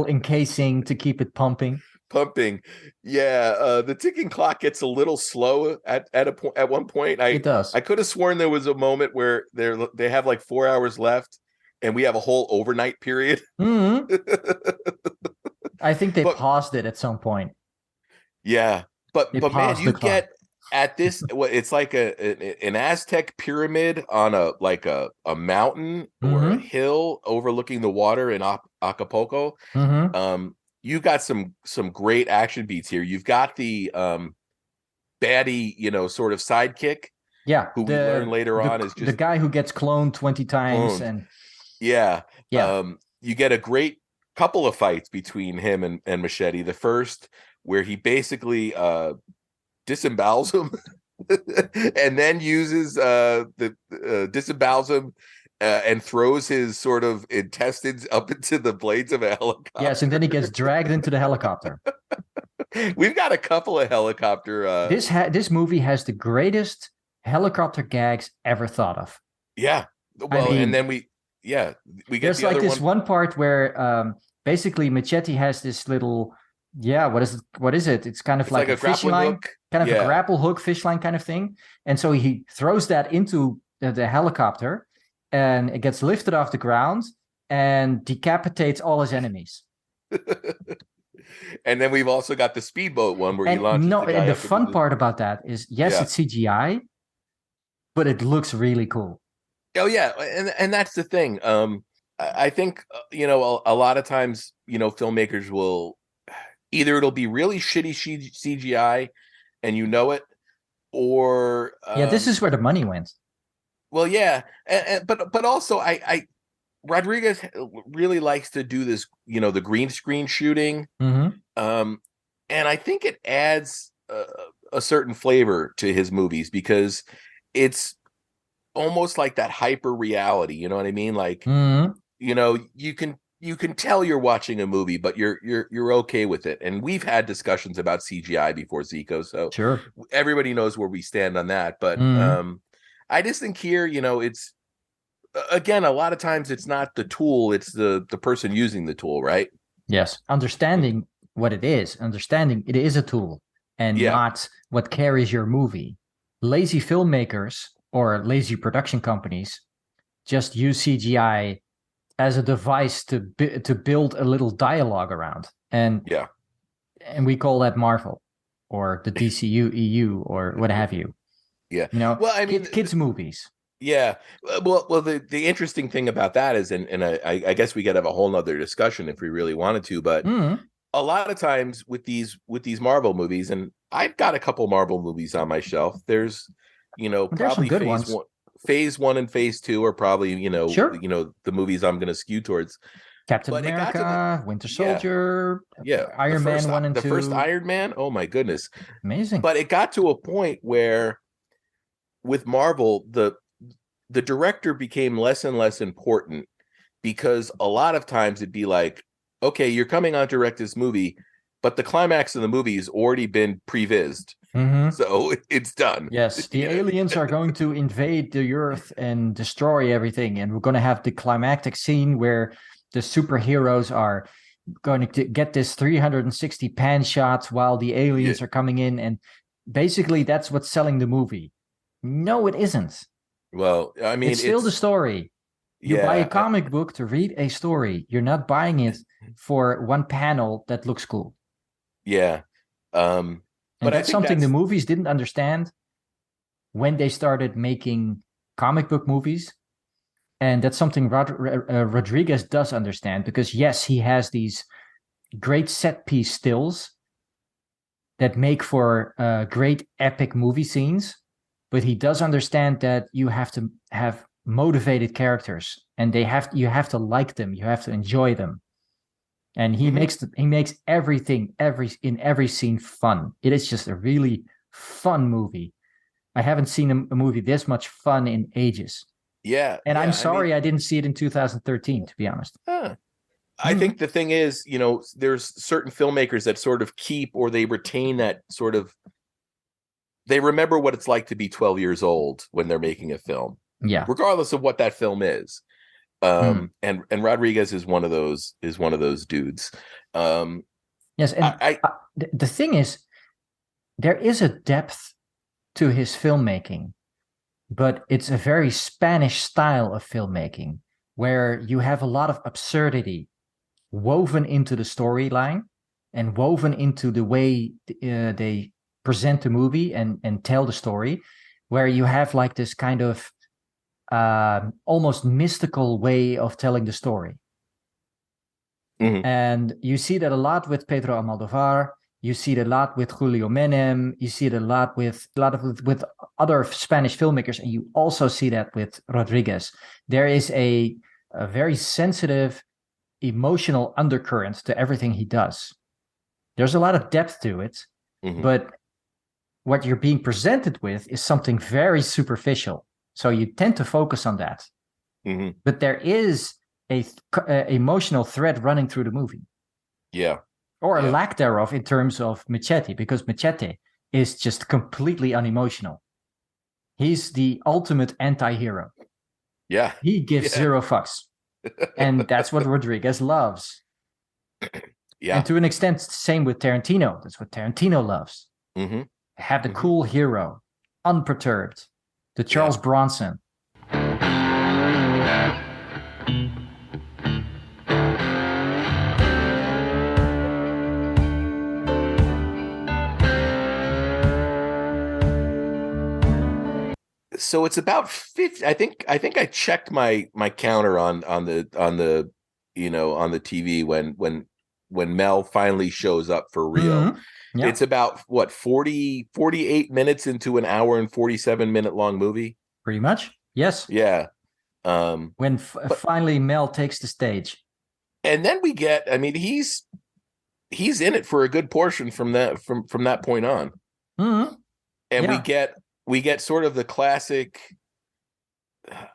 Speaker 1: encasing to keep it pumping. The ticking clock gets a little slow at one point. It does.
Speaker 2: I could have sworn there was a moment where they have like 4 hours left and we have a whole overnight period.
Speaker 1: Mm-hmm. I think they paused it at some point.
Speaker 2: Yeah, but man, you get at this, it's like an Aztec pyramid on a mountain or a hill overlooking the water in Acapulco.
Speaker 1: Mm-hmm.
Speaker 2: You got some great action beats here. You've got the baddie, sort of sidekick.
Speaker 1: Yeah,
Speaker 2: who we learn later on is just
Speaker 1: the guy who gets cloned 20 times. And
Speaker 2: you get a great couple of fights between him and Machete. The first where he basically disembowels him and then uses disembowels him and throws his sort of intestines up into the blades of a helicopter.
Speaker 1: Yes, and then he gets dragged into the helicopter.
Speaker 2: We've got a couple of helicopter.
Speaker 1: This movie has the greatest helicopter gags ever thought of.
Speaker 2: Yeah. Well, and then we get
Speaker 1: there's
Speaker 2: the
Speaker 1: like
Speaker 2: other
Speaker 1: this one part where basically Machete has this little what is it? It's kind of like a fish line, kind of a grapple hook fish line kind of thing. And so he throws that into the helicopter and it gets lifted off the ground and decapitates all his enemies.
Speaker 2: And then we've also got the speedboat one where he launches the guy.
Speaker 1: And the fun part about that is, it's CGI, but it looks really cool.
Speaker 2: Oh yeah, and that's the thing. I think a lot of times filmmakers will either it'll be really shitty CGI and it, or
Speaker 1: Yeah, this is where the money went.
Speaker 2: well, yeah, but also I Rodriguez really likes to do this, the green screen shooting,
Speaker 1: Mm-hmm.
Speaker 2: um, and I think it adds a certain flavor to his movies because it's almost like that hyper reality. You know what I mean? Like,
Speaker 1: Mm-hmm.
Speaker 2: you can tell you're watching a movie, but you're okay with it. And we've had discussions about CGI before, Zico, so
Speaker 1: Sure.
Speaker 2: everybody knows where we stand on that. But
Speaker 1: Mm-hmm.
Speaker 2: I just think here, it's again, a lot of times it's not the tool, it's the person using the tool, right?
Speaker 1: Yes. Understanding what it is, understanding it is a tool and
Speaker 2: Yeah.
Speaker 1: not what carries your movie. Lazy filmmakers or lazy production companies just use CGI as a device to build a little dialogue around,
Speaker 2: Yeah.
Speaker 1: and we call that Marvel or the DCU, EU, or what have you.
Speaker 2: Yeah.
Speaker 1: You know,
Speaker 2: Well, I mean,
Speaker 1: kids movies.
Speaker 2: yeah. Well, the interesting thing about that is, and I guess we could have a whole nother discussion if we really wanted to, but
Speaker 1: Mm,
Speaker 2: a lot of times with these Marvel movies, and I've got a couple Marvel movies on my shelf. There's,
Speaker 1: there's some
Speaker 2: probably
Speaker 1: good ones.
Speaker 2: phase one and phase two are probably,
Speaker 1: Sure.
Speaker 2: the movies I'm going to skew towards.
Speaker 1: Captain
Speaker 2: But it got to the
Speaker 1: America, Winter
Speaker 2: yeah,
Speaker 1: Soldier,
Speaker 2: yeah,
Speaker 1: Iron Man 1 and
Speaker 2: the first
Speaker 1: 2.
Speaker 2: Iron Man. Oh my goodness!
Speaker 1: Amazing.
Speaker 2: But it got to a point where with Marvel, the director became less and less important because a lot of times it'd be like, okay, you're coming on to direct this movie, but the climax of the movie has already been prevised,
Speaker 1: Mm-hmm.
Speaker 2: so it's done.
Speaker 1: Yes, the aliens are going to invade the Earth and destroy everything. And we're going to have the climactic scene where the superheroes are going to get this 360 pan shots while the
Speaker 2: Yeah.
Speaker 1: aliens are coming in. And basically, that's what's selling the movie. No, it isn't.
Speaker 2: Well, I mean,
Speaker 1: It's still the story. You buy a
Speaker 2: yeah,
Speaker 1: comic book to read a story. You're not buying it for one panel that looks cool.
Speaker 2: yeah.
Speaker 1: And
Speaker 2: But I
Speaker 1: that's
Speaker 2: think
Speaker 1: something the
Speaker 2: that's
Speaker 1: movies didn't understand when they started making comic book movies. And that's something Rodriguez does understand because, yes, he has these great set piece stills that make for great epic movie scenes. But he does understand that you have to have motivated characters and you have to like them. You have to enjoy them. And he
Speaker 2: mhm.
Speaker 1: makes everything in every scene fun. It is just a really fun movie. I haven't seen a movie this much fun in ages.
Speaker 2: Yeah,
Speaker 1: And I'm
Speaker 2: yeah. I mean,
Speaker 1: sorry I didn't see it in 2013, to be honest.
Speaker 2: huh. I
Speaker 1: Mm,
Speaker 2: think the thing is, there's certain filmmakers that sort of keep or they retain that sort of they remember what it's like to be 12 years old when they're making a film,
Speaker 1: yeah.
Speaker 2: regardless of what that film is.
Speaker 1: Mm.
Speaker 2: And Rodriguez is one of those dudes. Um,
Speaker 1: Yes, and
Speaker 2: I
Speaker 1: the thing is, there is a depth to his filmmaking, but it's a very Spanish style of filmmaking where you have a lot of absurdity woven into the storyline and woven into the way they present the movie and tell the story, where you have like this kind of almost mystical way of telling the story.
Speaker 2: mhm.
Speaker 1: And you see that a lot with Pedro Almodovar. You see it a lot with Julio Menem. You see it a lot with other Spanish filmmakers, and you also see that with Rodriguez. There is a very sensitive, emotional undercurrent to everything he does. There's a lot of depth to it,
Speaker 2: Mhm.
Speaker 1: but what you're being presented with is something very superficial. So you tend to focus on that.
Speaker 2: Mhm.
Speaker 1: But there is a emotional thread running through the movie,
Speaker 2: Yeah,
Speaker 1: or a
Speaker 2: yeah,
Speaker 1: lack thereof in terms of Machete, because Machete is just completely unemotional. He's the ultimate anti-hero.
Speaker 2: yeah,
Speaker 1: He gives
Speaker 2: yeah,
Speaker 1: zero fucks. And that's what Rodriguez loves. And
Speaker 2: yeah.
Speaker 1: to an extent, same with Tarantino. That's what Tarantino loves.
Speaker 2: Hmm.
Speaker 1: Have the
Speaker 2: Hmm.
Speaker 1: cool hero, unperturbed, the
Speaker 2: Yeah.
Speaker 1: Charles Bronson.
Speaker 2: So it's about 50. I think I checked my counter on the on the TV when Mel finally shows up for real.
Speaker 1: Mhm. Yeah,
Speaker 2: It's about what 48 minutes into an hour and 47-minute long movie.
Speaker 1: pretty much. Yes.
Speaker 2: Yeah.
Speaker 1: When
Speaker 2: But
Speaker 1: finally Mel takes the stage.
Speaker 2: and then we get, I mean, he's in it for a good portion from that point on.
Speaker 1: Mhm.
Speaker 2: And
Speaker 1: Yeah.
Speaker 2: we get sort of the classic,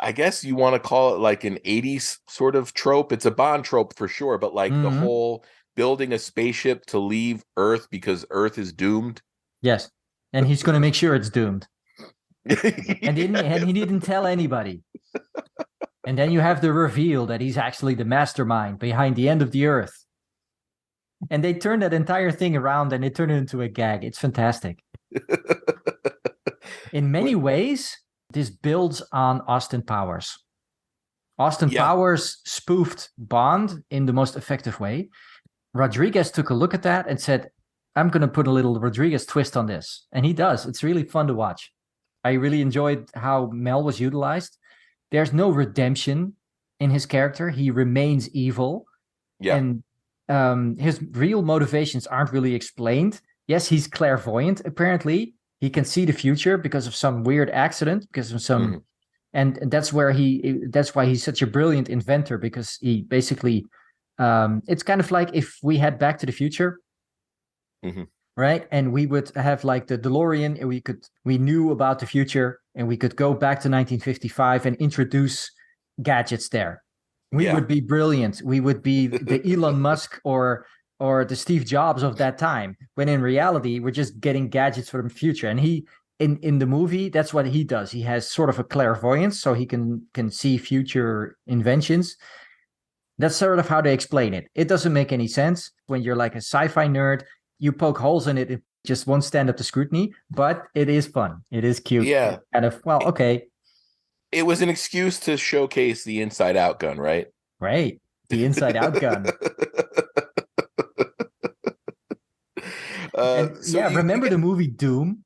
Speaker 2: I guess you want to call it like an 80s sort of trope. It's a Bond trope for sure, but like the
Speaker 1: Mhm.
Speaker 2: whole building a spaceship to leave Earth because Earth is doomed.
Speaker 1: Yes. And he's going to make sure it's doomed. And he
Speaker 2: Yes.
Speaker 1: didn't tell anybody. And then you have the reveal that he's actually the mastermind behind the end of the earth. And they turn that entire thing around and they turn it into a gag. It's fantastic. In many ways, this builds on Austin Powers. Austin
Speaker 2: Yeah.
Speaker 1: Powers spoofed Bond in the most effective way. Rodriguez took a look at that and said, I'm going to put a little Rodriguez twist on this. And he does. It's really fun to watch. I really enjoyed how Mel was utilized. There's no redemption in his character. He remains evil.
Speaker 2: Yeah.
Speaker 1: And his real motivations aren't really explained. Yes, he's clairvoyant, apparently. He can see the future because of some weird accident, because of some...
Speaker 2: Mhm.
Speaker 1: And that's why he's such a brilliant inventor, because he basically... it's kind of like if we had Back to the Future,
Speaker 2: Mhm.
Speaker 1: right? And we would have like the DeLorean, and we knew about the future, and we could go back to 1955 and introduce gadgets there. We
Speaker 2: Yeah.
Speaker 1: would be brilliant. We would be the Elon Musk or the Steve Jobs of that time. When in reality, we're just getting gadgets from the future. And he in the movie, that's what he does. He has sort of a clairvoyance, so he can see future inventions. That's sort of how they explain it. It doesn't make any sense. When you're like a sci-fi nerd, you poke holes in it, it just won't stand up to scrutiny, but it is fun. It is cute.
Speaker 2: Yeah.
Speaker 1: Kind of, well, okay,
Speaker 2: It was an excuse to showcase the inside out gun, right?
Speaker 1: right. The inside out gun. And
Speaker 2: So
Speaker 1: yeah,
Speaker 2: you
Speaker 1: remember
Speaker 2: get,
Speaker 1: the movie Doom?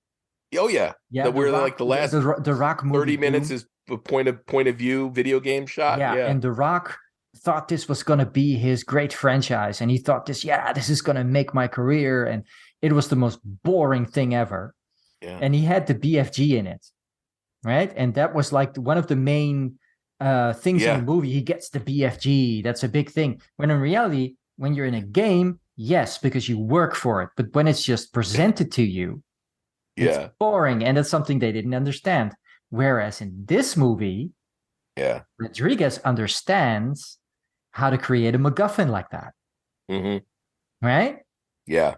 Speaker 2: oh yeah,
Speaker 1: Yeah,
Speaker 2: that we're like the last
Speaker 1: the Rock movie
Speaker 2: 30 minutes
Speaker 1: Doom.
Speaker 2: is a point of view video game shot.
Speaker 1: Yeah,
Speaker 2: Yeah.
Speaker 1: and The Rock thought this was going to be his great franchise, and he thought this is going to make my career, and it was the most boring thing ever.
Speaker 2: Yeah.
Speaker 1: And he had the BFG in it, right? And that was like one of the main things in the movie. He gets the BFG. That's a big thing. When in reality, when you're in a game, yes, because you work for it. But when it's just presented to you, it's boring, and that's something they didn't understand. Whereas in this movie, Rodriguez understands how to create a MacGuffin like that.
Speaker 2: Mm-hmm.
Speaker 1: Right?
Speaker 2: Yeah.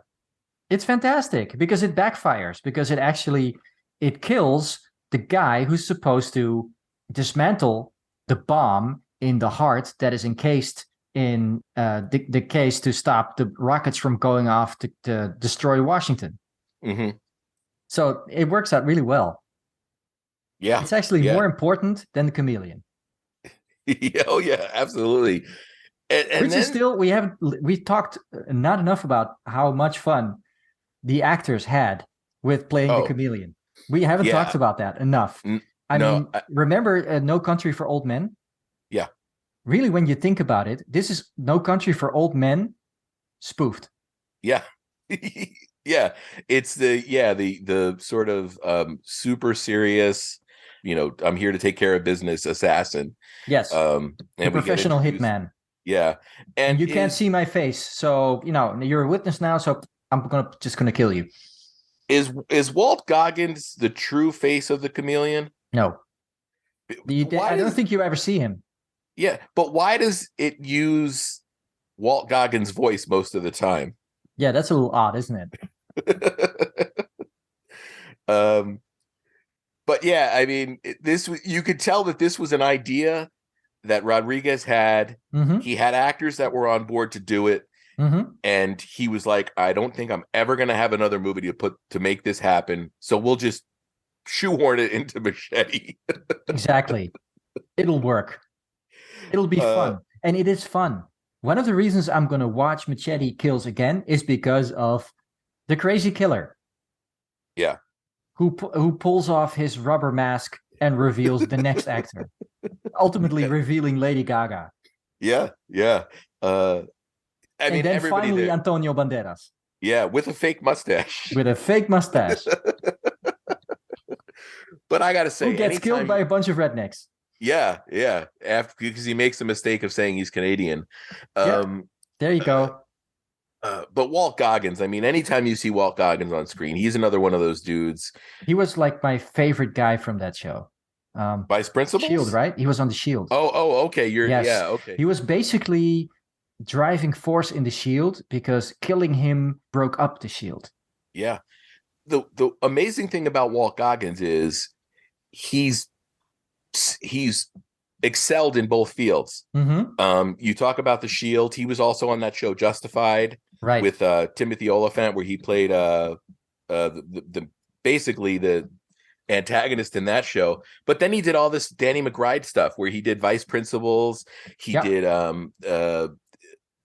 Speaker 1: It's fantastic because it backfires, because it kills the guy who's supposed to dismantle the bomb in the heart that is encased in the case to stop the rockets from going off to destroy Washington.
Speaker 2: Mm-hmm.
Speaker 1: So it works out really well.
Speaker 2: Yeah.
Speaker 1: It's actually more important than the chameleon.
Speaker 2: Oh yeah, absolutely. And
Speaker 1: Which
Speaker 2: then,
Speaker 1: is still, we've talked not enough about how much fun the actors had with playing the chameleon. We haven't talked about that enough. I mean, remember No Country for Old Men?
Speaker 2: Yeah.
Speaker 1: Really, when you think about it, this is No Country for Old Men spoofed.
Speaker 2: Yeah. Yeah. It's the sort of super serious, I'm here to take care of business assassin.
Speaker 1: Yes.
Speaker 2: And
Speaker 1: the professional hitman.
Speaker 2: Yeah.
Speaker 1: And you can't see my face. So, you're a witness now, so I'm just gonna kill you.
Speaker 2: Is Walt Goggins the true face of the chameleon?
Speaker 1: No. I don't think you ever see him.
Speaker 2: Yeah, but why does it use Walt Goggins' voice most of the time?
Speaker 1: Yeah, that's a little odd, isn't it?
Speaker 2: But yeah, I mean, you could tell that this was an idea that Rodriguez had.
Speaker 1: Mm-hmm.
Speaker 2: He had actors that were on board to do it.
Speaker 1: Mm-hmm.
Speaker 2: And he was like, I don't think I'm ever going to have another movie to make this happen. So we'll just shoehorn it into Machete.
Speaker 1: Exactly. It'll work. It'll be fun. And it is fun. One of the reasons I'm going to watch Machete Kills again is because of the crazy killer.
Speaker 2: Yeah.
Speaker 1: Who pulls off his rubber mask and reveals the next actor, ultimately revealing Lady Gaga.
Speaker 2: Yeah, yeah. I mean,
Speaker 1: And then
Speaker 2: everybody
Speaker 1: finally
Speaker 2: there.
Speaker 1: Antonio Banderas
Speaker 2: Yeah, with a fake mustache.
Speaker 1: with a fake mustache
Speaker 2: But I gotta
Speaker 1: who
Speaker 2: say,
Speaker 1: gets killed
Speaker 2: anytime
Speaker 1: by a bunch of rednecks.
Speaker 2: yeah, yeah. After because he makes the mistake of saying he's Canadian.
Speaker 1: Yeah,
Speaker 2: Um,
Speaker 1: there you
Speaker 2: uh,
Speaker 1: go.
Speaker 2: but Walt Goggins, I mean, anytime you see Walt Goggins on screen, he's another one of those dudes.
Speaker 1: He was like my favorite guy from that show.
Speaker 2: Vice
Speaker 1: Shield,
Speaker 2: Principals?
Speaker 1: right? He was on the Shield.
Speaker 2: Okay.
Speaker 1: Yes,
Speaker 2: Okay.
Speaker 1: he was basically driving force in the Shield because killing him broke up the Shield.
Speaker 2: Yeah. The amazing thing about Walt Goggins is he's he's excelled in both fields.
Speaker 1: Mm-hmm.
Speaker 2: You talk about the Shield. He was also on that show Justified
Speaker 1: Right.
Speaker 2: with Timothy Oliphant, where he played the basically the antagonist in that show. But then he did all this Danny McBride stuff where he did Vice Principals. He
Speaker 1: Yeah.
Speaker 2: did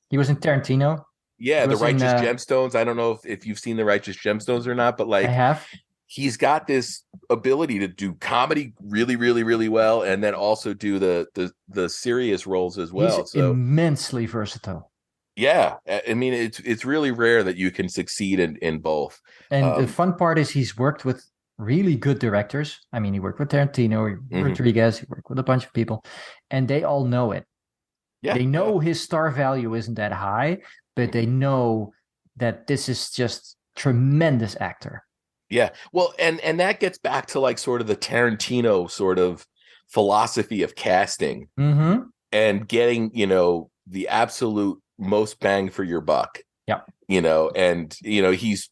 Speaker 1: He was in Tarantino. He
Speaker 2: yeah, the
Speaker 1: was in.
Speaker 2: Righteous Gemstones. I don't know if you've seen the Righteous Gemstones or not, but
Speaker 1: I
Speaker 2: like
Speaker 1: have.
Speaker 2: he's got this ability to do comedy really, really, really well, and then also do the serious roles as
Speaker 1: He's
Speaker 2: well. So
Speaker 1: immensely versatile.
Speaker 2: yeah, I mean it's really rare that you can succeed in both.
Speaker 1: And the
Speaker 2: Um,
Speaker 1: fun part is he's worked with really good directors. I mean, he worked with Tarantino,
Speaker 2: mhm.
Speaker 1: Rodriguez, he worked with a bunch of people, and they all know it.
Speaker 2: Yeah,
Speaker 1: They
Speaker 2: yeah,
Speaker 1: know his star value isn't that high, but they
Speaker 2: mhm.
Speaker 1: know that this is just tremendous actor.
Speaker 2: Yeah. Well, and that gets back to like sort of the Tarantino sort of philosophy of casting
Speaker 1: Mm-hmm.
Speaker 2: and getting the absolute most bang for your buck.
Speaker 1: Yeah.
Speaker 2: And he's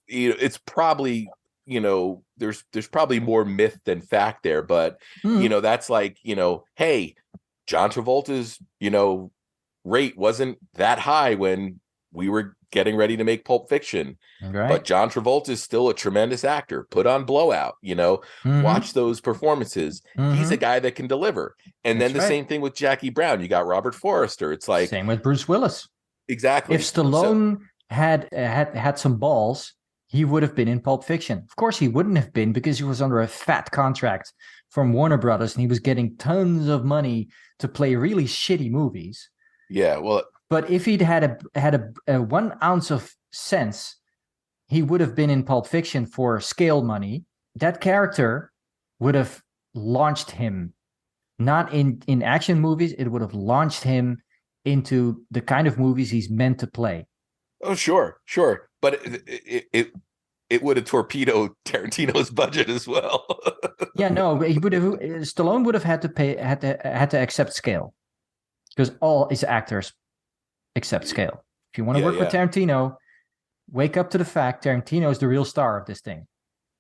Speaker 2: it's probably there's probably more myth than fact there, but
Speaker 1: Mm-hmm.
Speaker 2: that's like hey, John Travolta's rate wasn't that high when we were getting ready to make Pulp Fiction, but
Speaker 1: Right.
Speaker 2: John Travolta is still a tremendous actor. Put on Blowout,
Speaker 1: Mm-hmm.
Speaker 2: watch those performances. He's a
Speaker 1: Mm-hmm.
Speaker 2: guy that can deliver. And then
Speaker 1: That's
Speaker 2: the
Speaker 1: right.
Speaker 2: same thing with Jackie Brown. You got Robert Forrester. It's like
Speaker 1: Same with Bruce Willis. If
Speaker 2: exactly. So
Speaker 1: Stallone had some balls, he would have been in Pulp Fiction. Of course, he wouldn't have been because he was under a fat contract from Warner Brothers and he was getting tons of money to play really shitty movies.
Speaker 2: yeah, well,
Speaker 1: But if he'd had a 1 ounce of sense, he would have been in Pulp Fiction for scale money. That character would have launched him, not in action movies. It would have launched him into the kind of movies he's meant to play.
Speaker 2: oh sure, but it would have torpedoed Tarantino's budget as well.
Speaker 1: Yeah, no, he would have. Stallone would have had to accept scale because all his actors accept scale. If you want to
Speaker 2: Yeah,
Speaker 1: work with
Speaker 2: yeah,
Speaker 1: Tarantino, wake up to the fact Tarantino is the real star of this thing.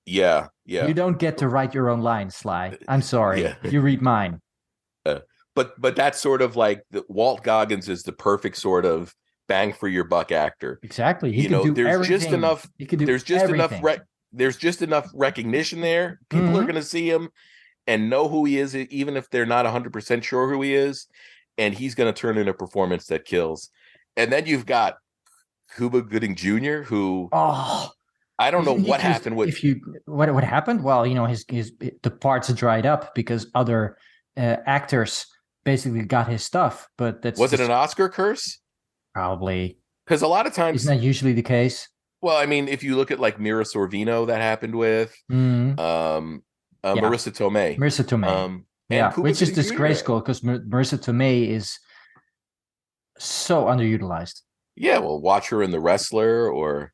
Speaker 2: yeah,
Speaker 1: You
Speaker 2: yeah,
Speaker 1: don't get to write your own lines, Sly. I'm sorry.
Speaker 2: yeah.
Speaker 1: You read mine.
Speaker 2: But that's sort of like Walt Goggins is the perfect sort of bang for your buck actor.
Speaker 1: Exactly. He can do
Speaker 2: There's just
Speaker 1: everything.
Speaker 2: enough.
Speaker 1: He can do
Speaker 2: There's just enough.
Speaker 1: everything.
Speaker 2: There's just enough recognition there. People are
Speaker 1: Mm-hmm.
Speaker 2: going to see him and know who he is, even if they're not 100% sure who he is. And he's going to turn in a performance that kills. And then you've got Cuba Gooding Jr., who
Speaker 1: Oh,
Speaker 2: I don't know
Speaker 1: isn't he
Speaker 2: what
Speaker 1: just
Speaker 2: happened with.
Speaker 1: if you what happened? Well, his the parts dried up because other actors basically got his stuff, but that's
Speaker 2: Was it an
Speaker 1: just
Speaker 2: Oscar curse?
Speaker 1: probably
Speaker 2: Because a lot of
Speaker 1: isn't
Speaker 2: times,
Speaker 1: that usually the case?
Speaker 2: well, I mean, if you look at like Mira Sorvino, that happened with
Speaker 1: Mm,
Speaker 2: um,
Speaker 1: yeah,
Speaker 2: Marissa Tomei,
Speaker 1: Marissa Tomei.
Speaker 2: and
Speaker 1: Yeah,
Speaker 2: Cuba
Speaker 1: which is
Speaker 2: Gooding Jr.
Speaker 1: disgraceful because Marissa Tomei is so underutilized.
Speaker 2: Yeah, well, watch her in The Wrestler or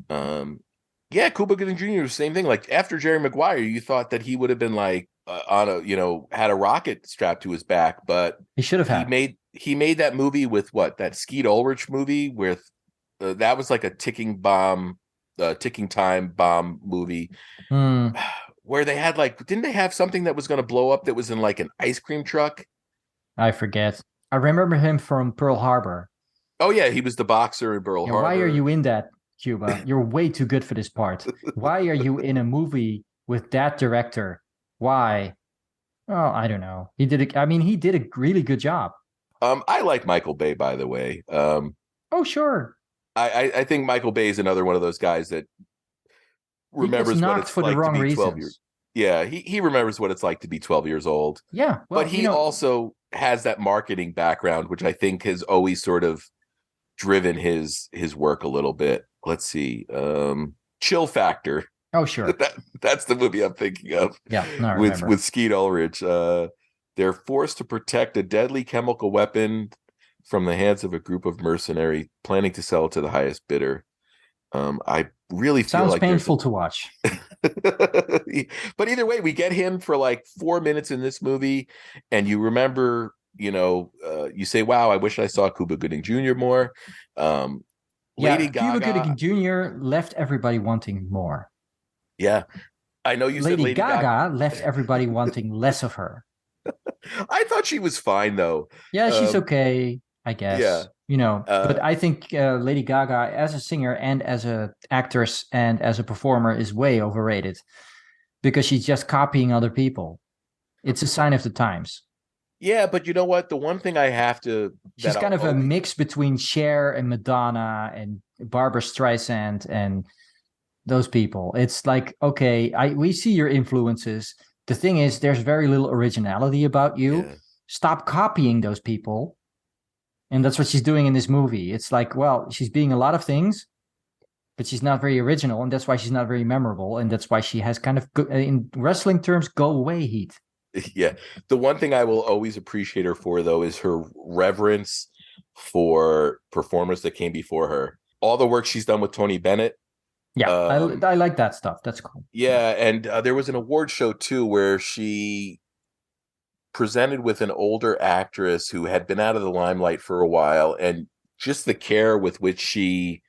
Speaker 2: um, yeah, Cuba Gooding Jr. Same thing. Like after Jerry Maguire, you thought that he would have been like on a had a rocket strapped to his back, but
Speaker 1: He should have
Speaker 2: he
Speaker 1: had.
Speaker 2: made that movie with what that Skeet Ulrich movie with that was like a ticking time bomb movie
Speaker 1: Mm,
Speaker 2: where they had like didn't they have something that was going to blow up that was in like an ice cream truck?
Speaker 1: I forget. I remember him from Pearl Harbor.
Speaker 2: Oh yeah, he was the boxer in Pearl
Speaker 1: Yeah, why are
Speaker 2: Harbor.
Speaker 1: you in that, Cuba? You're way too good for this part. Why are you in a movie with that director? Why? Oh, I don't know. He did a really good job.
Speaker 2: I like Michael Bay, by the way.
Speaker 1: Oh, sure.
Speaker 2: I think Michael Bay is another one of those guys that
Speaker 1: He gets
Speaker 2: remembers what
Speaker 1: knocked
Speaker 2: it's
Speaker 1: for the
Speaker 2: like to
Speaker 1: wrong
Speaker 2: be 12 years.
Speaker 1: reasons.
Speaker 2: Yeah, he remembers what it's like to be 12 years old.
Speaker 1: Yeah,
Speaker 2: But
Speaker 1: well,
Speaker 2: he also has that marketing background, which I think has always sort of driven his work a little bit. Let's see. Chill Factor.
Speaker 1: oh sure,
Speaker 2: That's the movie I'm thinking of
Speaker 1: yeah, no, I
Speaker 2: with
Speaker 1: remember.
Speaker 2: Skeet Ulrich. They're forced to protect a deadly chemical weapon from the hands of a group of mercenary planning to sell it to the highest bidder. I really feel
Speaker 1: Sounds
Speaker 2: like there's
Speaker 1: painful to watch.
Speaker 2: but either way, we get him for like 4 minutes in this movie, and you remember, you say, "Wow, I wish I saw Cuba Gooding Jr. more." Lady
Speaker 1: Yeah, Cuba
Speaker 2: Gaga,
Speaker 1: Gooding Jr. left everybody wanting more.
Speaker 2: yeah, I know you said
Speaker 1: Lady
Speaker 2: Lady Gaga.
Speaker 1: Gaga left everybody wanting less of her.
Speaker 2: I thought she was fine though.
Speaker 1: Yeah, she's
Speaker 2: Um,
Speaker 1: okay, I
Speaker 2: yeah,
Speaker 1: guess. You know,
Speaker 2: uh,
Speaker 1: but I think Lady Gaga as a singer and as a actress and as a performer is way overrated because she's just copying other people. It's a sign of the times.
Speaker 2: yeah, but you know what? The one thing I have to
Speaker 1: She's
Speaker 2: that
Speaker 1: kind
Speaker 2: I'll
Speaker 1: of a
Speaker 2: always,
Speaker 1: mix between Cher and Madonna and Barbara Streisand and those people. It's like, okay, we see your influences. The thing is, there's very little originality about you.
Speaker 2: yeah.
Speaker 1: Stop copying those people. And that's what she's doing in this movie. It's like, well, she's being a lot of things, but she's not very original, and that's why she's not very memorable, and that's why she has kind of, in wrestling terms, go away heat.
Speaker 2: Yeah. The one thing I will always appreciate her for, though, is her reverence for performers that came before her. All the work she's done with Tony Bennett.
Speaker 1: Yeah,
Speaker 2: Um,
Speaker 1: I like that stuff. That's cool.
Speaker 2: yeah. And there was an award show, too, where she presented with an older actress who had been out of the limelight for a while. And just the care with which she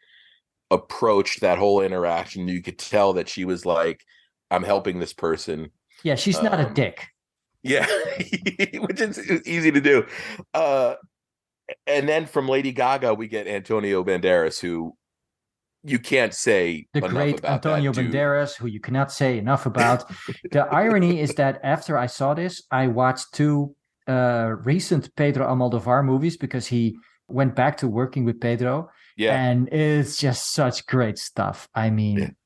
Speaker 2: approached that whole interaction, you could tell that she was like, I'm helping this person.
Speaker 1: Yeah, she's not a
Speaker 2: Um,
Speaker 1: dick.
Speaker 2: yeah, which is easy to do. Uh, and then from Lady Gaga, we get Antonio Banderas, who you can't say
Speaker 1: The
Speaker 2: enough
Speaker 1: great
Speaker 2: about
Speaker 1: Antonio
Speaker 2: that dude.
Speaker 1: Banderas, who you cannot say enough about. The irony is that after I saw this, I watched two recent Pedro Almodovar movies because he went back to working with Pedro,
Speaker 2: Yeah,
Speaker 1: and it's just such great stuff. I
Speaker 2: yeah.
Speaker 1: mean,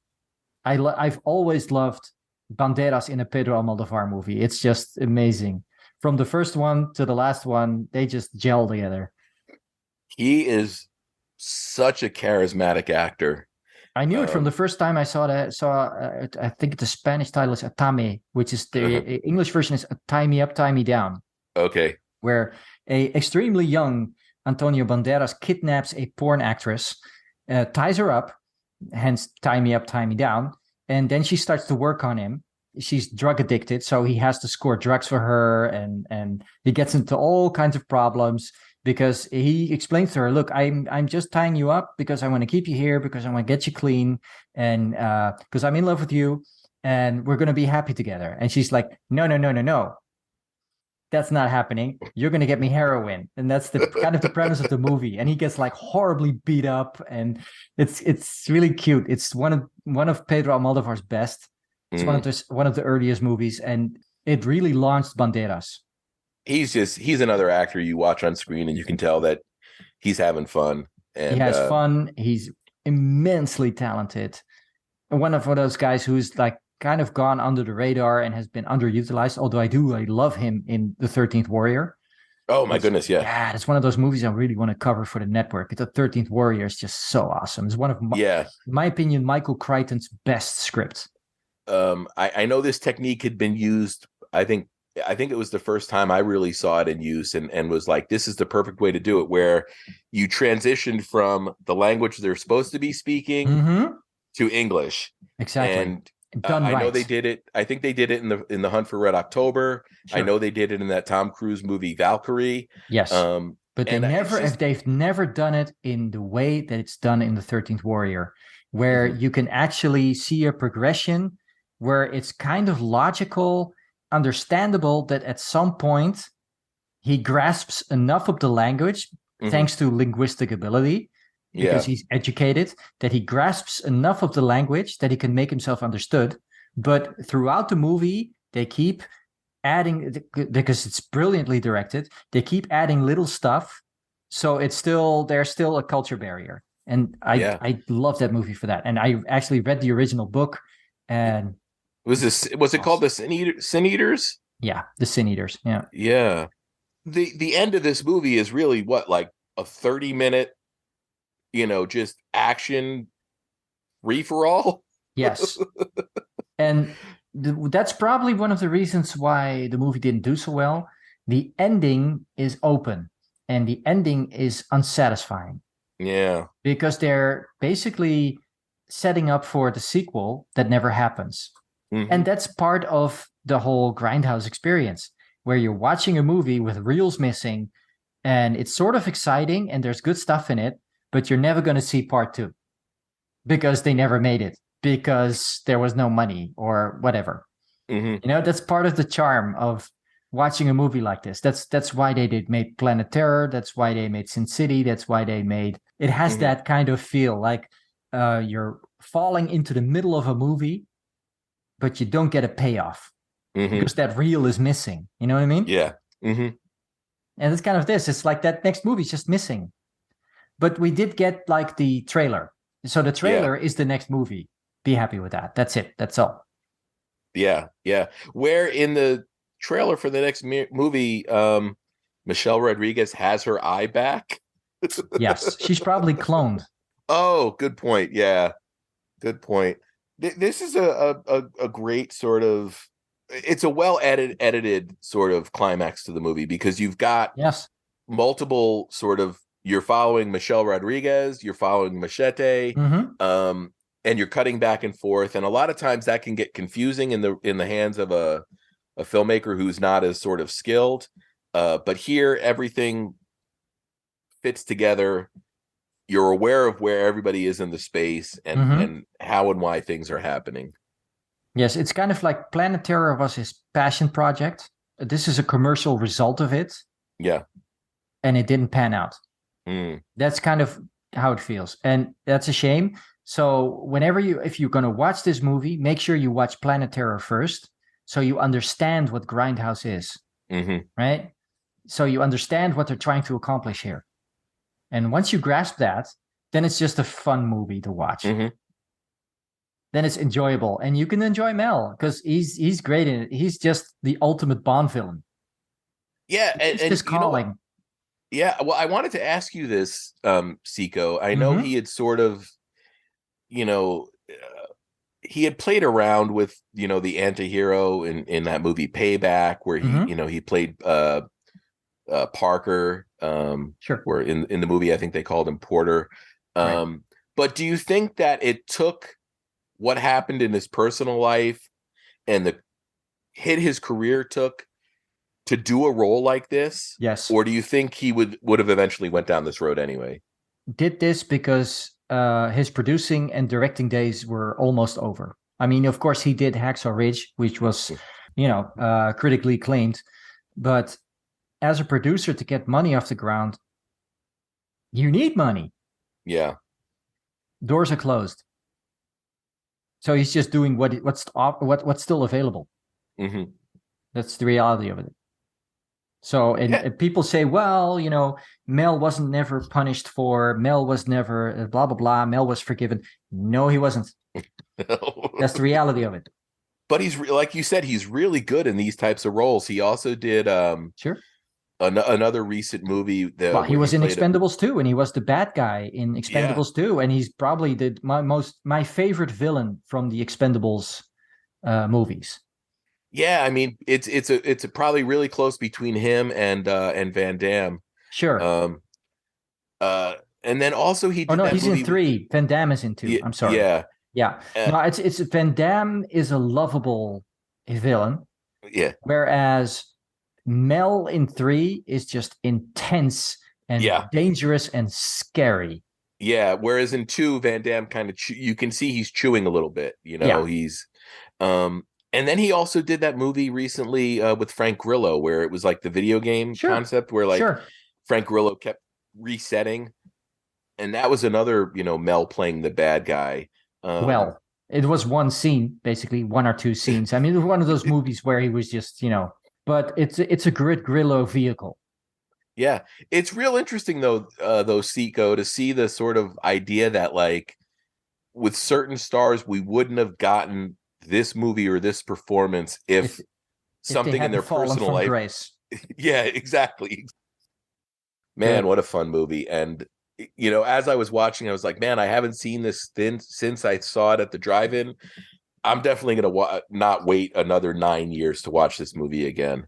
Speaker 1: I've always loved Banderas in a Pedro Almodovar movie. It's just amazing. From the first one to the last one, they just gel together.
Speaker 2: He is such a charismatic actor.
Speaker 1: I knew it from the
Speaker 2: Um,
Speaker 1: first time I saw that. I think the Spanish title is Atame, which is the English version is Tie Me Up, Tie Me Down,
Speaker 2: okay,
Speaker 1: where a extremely young Antonio Banderas kidnaps a porn actress, ties her up, hence Tie Me Up, Tie Me Down, and then she starts to work on him. She's drug addicted, so he has to score drugs for her, and he gets into all kinds of problems because he explains to her, "Look, I'm just tying you up because I want to keep you here because I want to get you clean, and because I'm in love with you, and we're gonna be happy together." And she's like, "No, no, no, no, no, that's not happening. You're gonna get me heroin," and that's the kind of the premise of the movie. And he gets like horribly beat up, and it's really cute. It's one of Pedro Almodovar's best. It's
Speaker 2: mm.
Speaker 1: one of the earliest movies, and it really launched Banderas.
Speaker 2: He's another actor you watch on screen and you can tell that he's having fun.
Speaker 1: He
Speaker 2: And
Speaker 1: has fun. He's immensely talented. And one of those guys who's like kind of gone under the radar and has been underutilized. Although I love him in The 13th Warrior.
Speaker 2: oh my
Speaker 1: It's
Speaker 2: goodness, yeah,
Speaker 1: yeah, it's one of those movies I really want to cover for the network. The 13th Warrior is just so awesome. It's one of
Speaker 2: yeah.
Speaker 1: in my opinion, Michael Crichton's best scripts.
Speaker 2: I know this technique had been used. I think it was the first time I really saw it in use and was like, this is the perfect way to do it, where you transitioned from the language they're supposed to be speaking
Speaker 1: Mm-hmm.
Speaker 2: to English.
Speaker 1: Exactly.
Speaker 2: And
Speaker 1: Done
Speaker 2: I know they
Speaker 1: right.
Speaker 2: did it. I think they did it in the Hunt for Red October. I
Speaker 1: Sure.
Speaker 2: know they did it in that Tom Cruise movie Valkyrie.
Speaker 1: Yes.
Speaker 2: Um,
Speaker 1: But
Speaker 2: and it's just
Speaker 1: they've never done it in the way that it's done in the 13th Warrior, where
Speaker 2: mhm,
Speaker 1: you can actually see a progression where it's kind of logical, understandable that at some point he grasps enough of the language
Speaker 2: mhm,
Speaker 1: thanks to linguistic ability because
Speaker 2: yeah,
Speaker 1: he's educated that he grasps enough of the language that he can make himself understood. But throughout the movie, they keep adding because it's brilliantly directed. They keep adding little stuff, so there's still a culture barrier, and I
Speaker 2: yeah.
Speaker 1: I love that movie for that. And I actually read the original book, and
Speaker 2: Was it called the Sin Eaters?
Speaker 1: Yeah, the Sin Eaters. Yeah.
Speaker 2: Yeah. The end of this movie is really what, like a 30-minute, just action free for all.
Speaker 1: Yes. And that's probably one of the reasons why the movie didn't do so well. The ending is open and the ending is unsatisfying
Speaker 2: Yeah.
Speaker 1: because they're basically setting up for the sequel that never happens. And that's part of the whole Grindhouse experience, where you're watching a movie with reels missing and it's sort of exciting and there's good stuff in it, but you're never going to see part two because they never made it because there was no money or whatever. That's part of the charm of watching a movie like this. That's why they made Planet Terror. That's why they made Sin City. That's why they made it. Has that kind of feel like you're falling into the middle of a movie, but you don't get a payoff because that reel is missing. You know what I mean?
Speaker 2: Yeah.
Speaker 1: And it's kind of this. It's like that next movie's just missing. But we did get like the trailer. So the trailer is the next movie. Be happy with that. That's it. That's all.
Speaker 2: Yeah. Yeah. Where in the trailer for the next movie, Michelle Rodriguez has her eye back.
Speaker 1: Yes. She's probably cloned.
Speaker 2: Oh, good point. Yeah. Good point. This is a great sort of, it's a well edited sort of climax to the movie because you've got multiple sort of, you're following Michelle Rodriguez, you're following Machete, and you're cutting back and forth, and a lot of times that can get confusing in the hands of a filmmaker who's not as sort of skilled. But here everything fits together. You're aware of where everybody is in the space and how and why things are happening.
Speaker 1: Yes, it's kind of like Planet Terror was his passion project. This is a commercial result of it.
Speaker 2: Yeah.
Speaker 1: And it didn't pan out. That's kind of how it feels. And that's a shame. So if you're going to watch this movie, make sure you watch Planet Terror first so you understand what Grindhouse is. Right? So you understand what they're trying to accomplish here. And once you grasp that, then it's just a fun movie to watch. Then it's enjoyable. And you can enjoy Mel because he's great in it. He's just the ultimate Bond villain.
Speaker 2: Yeah.
Speaker 1: It's his calling.
Speaker 2: Yeah. Well, I wanted to ask you this, Seiko. I know he had sort of, he had played around with, the anti-hero in that movie Payback, where he played Parker. Where in the movie, I think they called him Porter. But do you think that it took what happened in his personal life and the hit his career took to do a role like this?
Speaker 1: Yes.
Speaker 2: Or do you think he would have eventually went down this road anyway?
Speaker 1: Did this because his producing and directing days were almost over. I mean, of course, he did Hacksaw Ridge, which was, critically acclaimed. But as a producer, to get money off the ground, you need money.
Speaker 2: Yeah.
Speaker 1: Doors are closed. So he's just doing what's still available. That's the reality of it. So, and people say, well, Mel wasn't never punished Mel was never blah, blah, blah. Mel was forgiven. No, he wasn't. That's the reality of it.
Speaker 2: But he's, like you said, he's really good in these types of roles. He also did another recent movie.
Speaker 1: He was in Expendables 2, and he was the bad guy in Expendables 2. And he's probably my favorite villain from the Expendables movies.
Speaker 2: Yeah, I mean, it's probably really close between him and Van Damme.
Speaker 1: Sure.
Speaker 2: And then also he did
Speaker 1: he's in 3. Van Damme is in 2. I'm sorry. Yeah. No, it's Van Damme is a lovable villain.
Speaker 2: Yeah.
Speaker 1: Whereas Mel in 3 is just intense and dangerous and scary.
Speaker 2: Yeah. Whereas in 2, Van Damme kind of you can see he's chewing a little bit. He's and then he also did that movie recently with Frank Grillo, where it was like the video game concept where Frank Grillo kept resetting. And that was another, Mel playing the bad guy.
Speaker 1: It was one scene, basically 1 or 2 scenes. I mean, it was one of those movies where he was just, but it's a great Grillo vehicle.
Speaker 2: Yeah. It's real interesting though, Seiko, to see the sort of idea that like with certain stars, we wouldn't have gotten this movie or this performance if
Speaker 1: if they
Speaker 2: something in their
Speaker 1: hadn't fallen
Speaker 2: personal
Speaker 1: from
Speaker 2: life.
Speaker 1: grace.
Speaker 2: Yeah, exactly. Man,
Speaker 1: Good.
Speaker 2: what a fun movie. And as I was watching, I was like, man, I haven't seen this since I saw it at the drive-in. I'm definitely gonna not wait another 9 years to watch this movie again.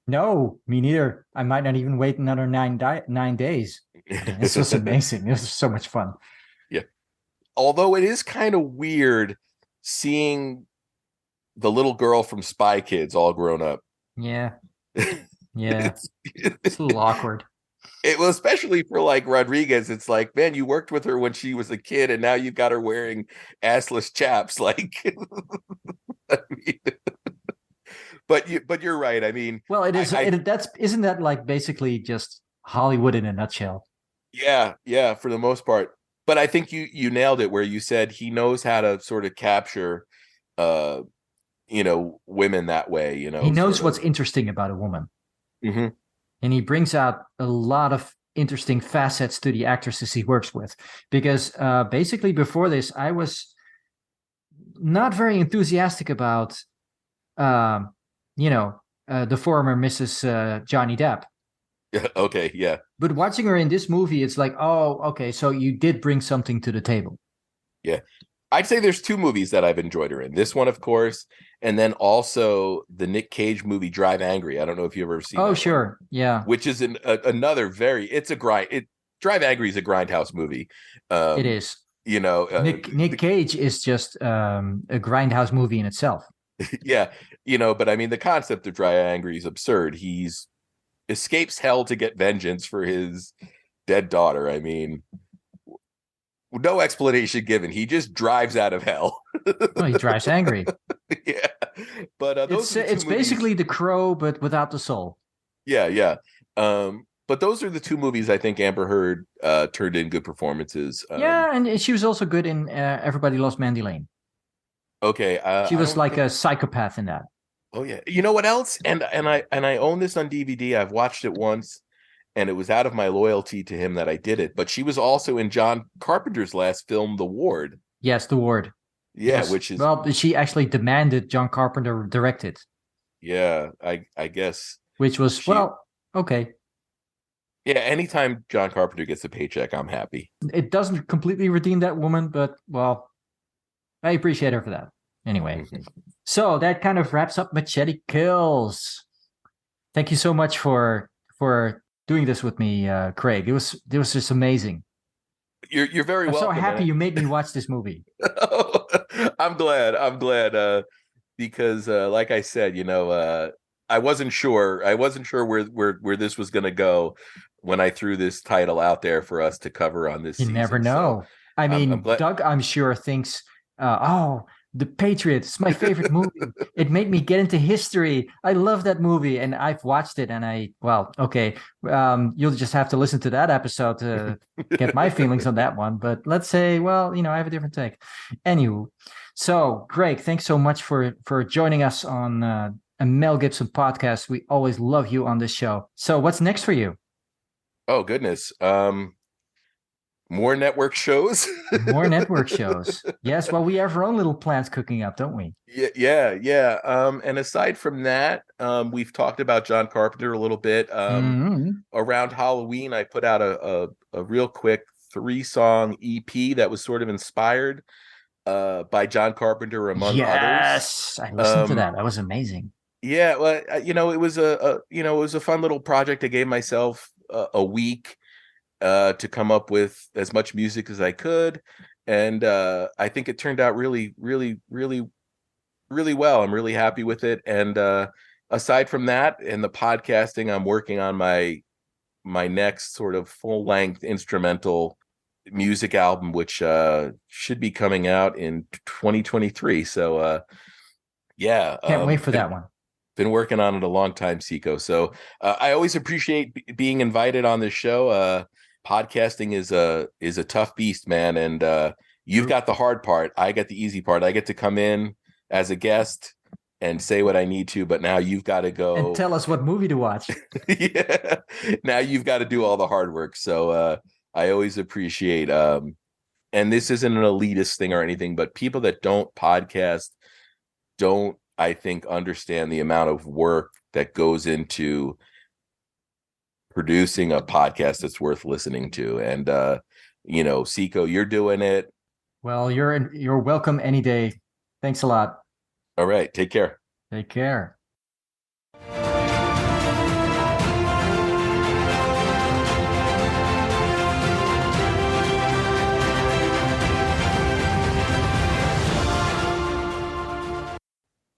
Speaker 1: No, me neither. I might not even wait another 9 days. I mean, this was amazing. This was so much fun.
Speaker 2: Yeah. Although it is kind of weird seeing the little girl from Spy Kids all grown up.
Speaker 1: Yeah. Yeah. It's a little awkward.
Speaker 2: It was, especially for like Rodriguez. It's like, man, you worked with her when she was a kid, and now you've got her wearing assless chaps. Like, I mean, but you're right. I mean,
Speaker 1: well, it is. Isn't that like basically just Hollywood in a nutshell?
Speaker 2: Yeah, for the most part. But I think you nailed it where you said he knows how to sort of capture, women that way.
Speaker 1: He knows what's interesting about a woman.
Speaker 2: Mm-hmm.
Speaker 1: And he brings out a lot of interesting facets to the actresses he works with. Because basically before this, I was not very enthusiastic about, the former Mrs. Johnny Depp.
Speaker 2: Okay, yeah.
Speaker 1: But watching her in this movie, it's like, oh, okay, so you did bring something to the table.
Speaker 2: Yeah. I'd say there's two movies that I've enjoyed her in. This one, of course, and then also the Nick Cage movie Drive Angry. I don't know if you've ever seen
Speaker 1: Oh,
Speaker 2: that
Speaker 1: sure.
Speaker 2: one,
Speaker 1: Yeah.
Speaker 2: which is another Drive Angry is a grindhouse movie.
Speaker 1: It is. Nick Cage is just a grindhouse movie in itself.
Speaker 2: Yeah, but I mean, the concept of Drive Angry is absurd. He's escapes hell to get vengeance for his dead daughter. I mean, no explanation given. He just drives out of hell.
Speaker 1: Oh, he drives angry.
Speaker 2: Yeah, but
Speaker 1: it's basically The Crow, but without the soul.
Speaker 2: Yeah. But those are the two movies I think Amber Heard turned in good performances.
Speaker 1: Yeah, and she was also good in Everybody Loves Mandy Lane.
Speaker 2: Okay,
Speaker 1: she was like a psychopath in that.
Speaker 2: Oh yeah, you know what else? And I own this on DVD. I've watched it once, and it was out of my loyalty to him that I did it. But she was also in John Carpenter's last film, The Ward.
Speaker 1: Yes, The Ward.
Speaker 2: Yeah,
Speaker 1: yes.
Speaker 2: Which is
Speaker 1: she actually demanded John Carpenter direct it.
Speaker 2: Yeah, I guess.
Speaker 1: Which was okay.
Speaker 2: Yeah, anytime John Carpenter gets a paycheck, I'm happy.
Speaker 1: It doesn't completely redeem that woman, but I appreciate her for that. Anyway, so that kind of wraps up Machete Kills. Thank you so much for doing this with me, Craig. It was just amazing.
Speaker 2: You're very welcome.
Speaker 1: I'm so happy you made me watch this movie.
Speaker 2: I'm glad because like I said, I wasn't sure where this was going to go when I threw this title out there for us to cover on this
Speaker 1: you
Speaker 2: season.
Speaker 1: Never know. So I mean, Doug, I'm sure thinks, The Patriot, it's my favorite movie. It made me get into history. I love that movie, and I've watched it, and you'll just have to listen to that episode to get my feelings on that one. But let's say, I have a different take. Anywho, so Greg, thanks so much for joining us on a Mel Gibson podcast. We always love you on this show. So what's next for you?
Speaker 2: Oh, goodness. More network shows.
Speaker 1: More network shows. Yes, well, we have our own little plans cooking up, don't we?
Speaker 2: Yeah. And aside from that, we've talked about John Carpenter a little bit. Around Halloween, I put out a real quick 3-song EP that was sort of inspired by John Carpenter, among others.
Speaker 1: Yes, I listened to that. That was amazing.
Speaker 2: Yeah, well, it was a fun little project. I gave myself a week to come up with as much music as I could, and I think it turned out really, really, really, really well. I'm really happy with it. And aside from that, and the podcasting, I'm working on my next sort of full-length instrumental music album, which should be coming out in 2023. So
Speaker 1: can't wait for that one.
Speaker 2: Been working on it a long time, Seiko. So I always appreciate being invited on this show. Podcasting is a tough beast, man, and you've got the hard part. I get the easy part. I get to come in as a guest and say what I need to, but now you've got to go
Speaker 1: and tell us what movie to watch.
Speaker 2: Yeah, now you've got to do all the hard work. So I always appreciate, and this isn't an elitist thing or anything, but people that don't podcast don't, I think, understand the amount of work that goes into producing a podcast that's worth listening to. And Seiko, you're doing it.
Speaker 1: Well, you're welcome any day. Thanks a lot.
Speaker 2: All right, take care.
Speaker 1: Take care.